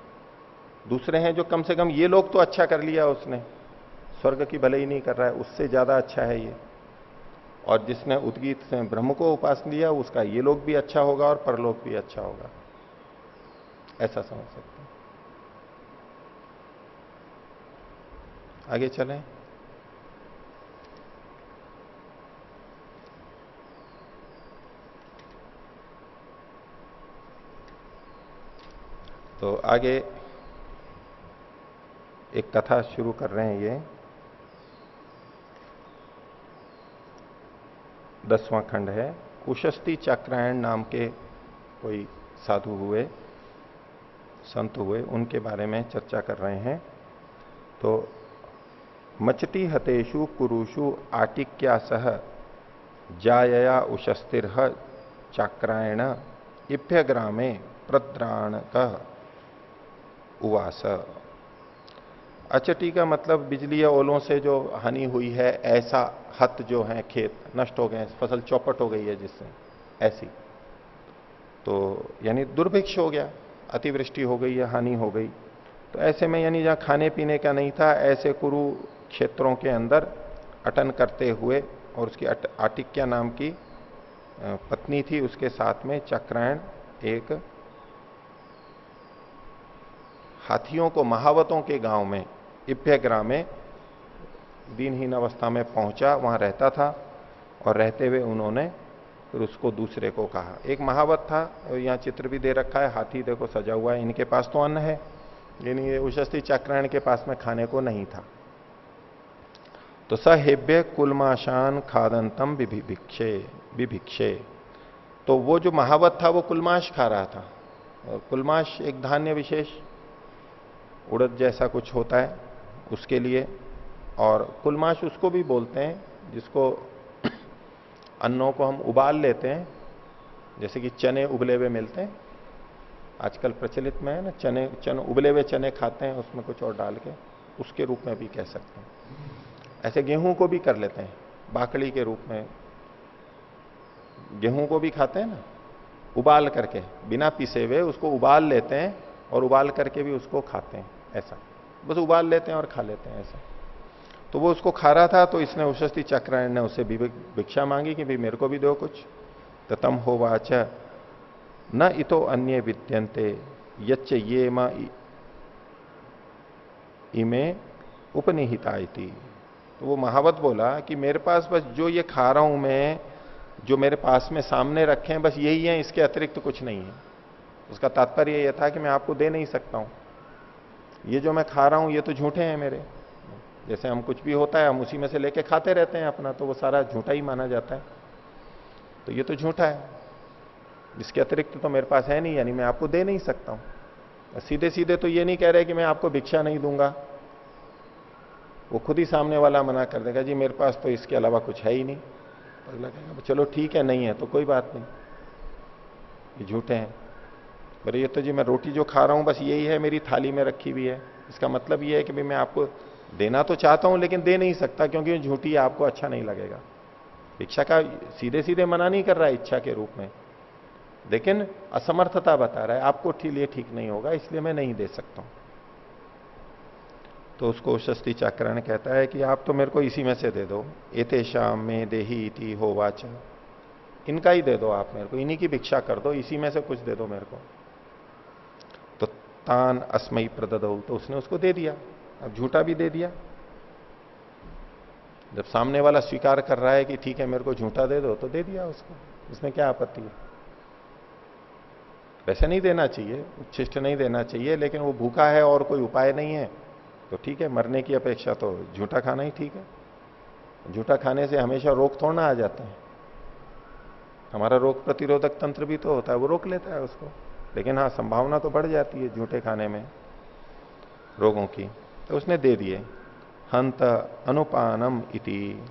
दूसरे हैं जो कम से कम ये लोग तो अच्छा कर लिया उसने, स्वर्ग की भले ही नहीं कर रहा है, उससे ज्यादा अच्छा है ये। और जिसने उद्गीत से ब्रह्म को उपास लिया, उसका ये लोग भी अच्छा होगा और परलोक भी अच्छा होगा, ऐसा समझ सकते हैं। आगे चलें। तो आगे एक कथा शुरू कर रहे हैं, ये 10वां खंड है। कुशस्ती चक्रायण नाम के कोई साधु हुए, संत हुए, उनके बारे में चर्चा कर रहे हैं। तो मचति हतेषु कुरुषु आटिक्या सह जायया उशस्तिर चाक्रायण इभ्य ग्रामे प्रद्राणक उवास। अचटी का मतलब बिजली या ओलों से जो हानि हुई है, ऐसा हत जो है, खेत नष्ट हो गए, फसल चौपट हो गई है जिससे, ऐसी, तो यानी दुर्भिक्ष हो गया, अतिवृष्टि हो गई या हानि हो गई। तो ऐसे में यानी जहां खाने पीने का नहीं था, ऐसे कुरु क्षेत्रों के अंदर अटन करते हुए, और उसकी आटिक्या नाम की पत्नी थी, उसके साथ में चक्रायण एक हाथियों को महावतों के गांव में इभ्यग्राम में दीनहीन अवस्था में पहुंचा, वहां रहता था और रहते हुए उन्होंने फिर उसको दूसरे को कहा। एक महावत था, यहां चित्र भी दे रखा है, हाथी देखो सजा हुआ है, इनके पास तो अन्न है, यानी ये उशस्ती चक्रायण के पास में खाने को नहीं था। तो सहेभ्य कुलमाशान खादंतम विभिक्षे, तो वो जो महावत था वो कुलमाश खा रहा था। और कुलमाश एक धान्य विशेष उड़द जैसा कुछ होता है उसके लिए, और कुलमाश उसको भी बोलते हैं जिसको अन्नों को हम उबाल लेते हैं, जैसे कि चने उबले हुए मिलते हैं आजकल प्रचलित में है ना, चने उबले हुए चने खाते हैं उसमें कुछ और डाल के, उसके रूप में भी कह सकते हैं। ऐसे गेहूं को भी कर लेते हैं, बाकड़ी के रूप में गेहूं को भी खाते हैं ना, उबाल करके, बिना पिसे हुए उसको उबाल लेते हैं और उबाल करके भी उसको खाते हैं, ऐसा बस उबाल लेते हैं और खा लेते हैं ऐसा। तो वो उसको खा रहा था, तो इसने उशस्ती चक्रायण ने उससे भिक्षा मांगी कि भाई मेरे को भी दो कुछ। ततम होवाच न इतो अन्य विद्यन्ते यच्च ये मा इमे उपनिहिता इति। तो वो महावत बोला कि मेरे पास बस जो ये खा रहा हूं मैं, जो मेरे पास में सामने रखे हैं बस यही है, इसके अतिरिक्त कुछ नहीं है। उसका तात्पर्य यह था कि मैं आपको दे नहीं सकता हूं, ये जो मैं खा रहा हूं ये तो झूठे हैं मेरे। जैसे हम कुछ भी होता है हम उसी में से लेके खाते रहते हैं अपना, तो वो सारा झूठा ही माना जाता है, तो ये तो झूठा है, इसके अतिरिक्त तो मेरे पास है नहीं, यानी मैं आपको दे नहीं सकता हूं। सीधे सीधे तो ये नहीं कह रहे कि मैं आपको भिक्षा नहीं दूंगा, वो खुद ही सामने वाला मना कर देगा, जी मेरे पास तो इसके अलावा कुछ है ही नहीं। तो अगला कहेगा चलो ठीक है, नहीं है तो कोई बात नहीं, ये झूठे हैं। पर ये तो जी मैं रोटी जो खा रहा हूं बस यही है, मेरी थाली में रखी हुई है, इसका मतलब ये है कि भाई मैं आपको देना तो चाहता हूं लेकिन दे नहीं सकता, क्योंकि झूठी है, आपको अच्छा नहीं लगेगा। भिक्षा का सीधे सीधे मना नहीं कर रहा है इच्छा के रूप में, लेकिन असमर्थता बता रहा है, आपको ठीक नहीं होगा इसलिए मैं नहीं दे सकता हूं। तो उसको उशस्ती चक्रायण कहता है कि आप तो मेरे को इसी में से दे दो, एतेषाम में देही इति होवाच, इनका ही दे दो आप मेरे को, इन्हीं की भिक्षा कर दो, इसी में से कुछ दे दो मेरे को। तो तान अस्मयी प्रददौ, तो उसने उसको दे दिया। अब झूठा भी दे दिया, जब सामने वाला स्वीकार कर रहा है कि ठीक है मेरे को झूठा दे दो, तो दे दिया उसको, इसमें क्या आपत्ति है। वैसे नहीं देना चाहिए, उच्छिष्ट नहीं देना चाहिए, लेकिन वो भूखा है और कोई उपाय नहीं है तो ठीक है, मरने की अपेक्षा तो झूठा खाना ही ठीक है। झूठा खाने से हमेशा रोग थोड़ा ना आ जाते हैं, हमारा रोग प्रतिरोधक तंत्र भी तो होता है, वो रोक लेता है उसको, लेकिन हाँ संभावना तो बढ़ जाती है झूठे खाने में रोगों की। तो उसने दे दिए। हंत अनुपानम इति,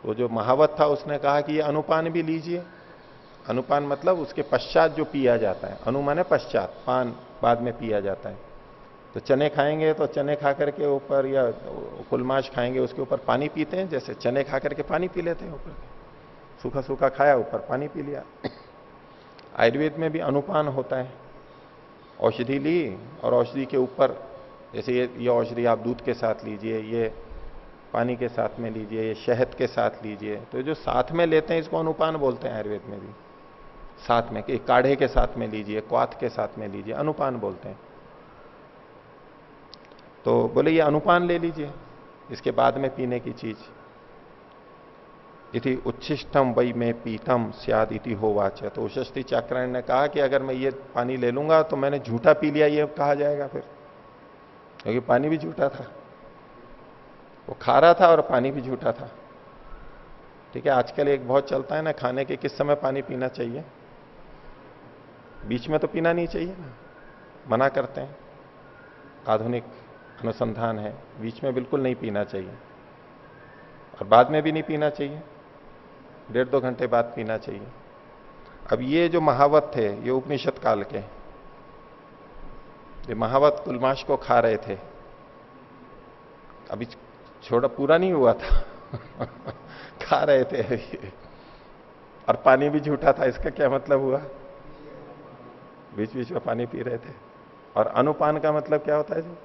वो जो महावत था उसने कहा कि ये अनुपान भी लीजिए। अनुपान मतलब उसके पश्चात जो पिया जाता है, अनु माने पश्चात, पान बाद में पिया जाता है। तो चने खाएंगे तो चने खा करके ऊपर, या कुलमाश खाएंगे उसके ऊपर पानी पीते हैं, जैसे चने खा करके पानी पी लेते हैं ऊपर, सूखा सूखा खाया ऊपर पानी पी लिया। आयुर्वेद में भी अनुपान होता है, औषधि ली और औषधि के ऊपर, जैसे ये औषधि आप दूध के साथ लीजिए, ये पानी के साथ में लीजिए, ये शहद के साथ लीजिए, तो जो साथ में लेते हैं इसको अनुपान बोलते हैं आयुर्वेद में भी। साथ में कि काढ़े के साथ में लीजिए, क्वाथ के साथ में लीजिए, अनुपान बोलते हैं। तो बोले ये अनुपान ले लीजिए, इसके बाद में पीने की चीज। इति उच्छिष्टम वै में पीतम स्याद इति होवाच, तो उशस्ती चक्रायण ने कहा कि अगर मैं ये पानी ले लूंगा तो मैंने झूठा पी लिया, ये कहा जाएगा फिर, क्योंकि पानी भी झूठा था, वो खा रहा था और पानी भी झूठा था। ठीक है, आजकल एक बहुत चलता है ना, खाने के किस समय पानी पीना चाहिए, बीच में तो पीना नहीं चाहिए ना, मना करते हैं, आधुनिक अनुसंधान है, बीच में बिल्कुल नहीं पीना चाहिए, और बाद में भी नहीं पीना चाहिए, 1.5-2 घंटे बाद पीना चाहिए। अब ये जो महावत थे, ये उपनिषद काल के, ये महावत कुलमाश को खा रहे थे, अभी छोड़ा पूरा नहीं हुआ था खा रहे थे और पानी भी झूठा था, इसका क्या मतलब हुआ, बीच बीच में पानी पी रहे थे। और अनुपान का मतलब क्या होता है जी,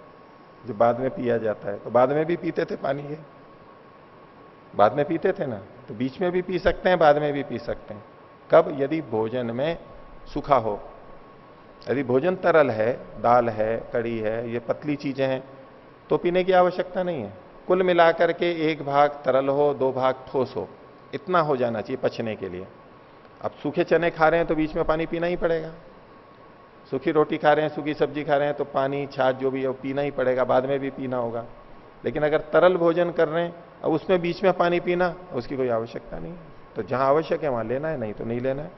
जो बाद में पिया जाता है, तो बाद में भी पीते थे पानी, ये बाद में पीते थे ना, तो बीच में भी पी सकते हैं, बाद में भी पी सकते हैं। कब, यदि भोजन में सूखा हो, यदि भोजन तरल है, दाल है, कड़ी है, ये पतली चीजें हैं, तो पीने की आवश्यकता नहीं है। कुल मिलाकर के 1 भाग तरल हो, 2 भाग ठोस हो, इतना हो जाना चाहिए पचने के लिए। अब सूखे चने खा रहे हैं तो बीच में पानी पीना ही पड़ेगा, सूखी रोटी खा रहे हैं, सूखी सब्जी खा रहे हैं तो पानी छाछ जो भी है वो पीना ही पड़ेगा, बाद में भी पीना होगा। लेकिन अगर तरल भोजन कर रहे हैं अब उसमें बीच में पानी पीना, उसकी कोई आवश्यकता नहीं है। तो जहां आवश्यक है वहां लेना है, नहीं तो नहीं लेना है।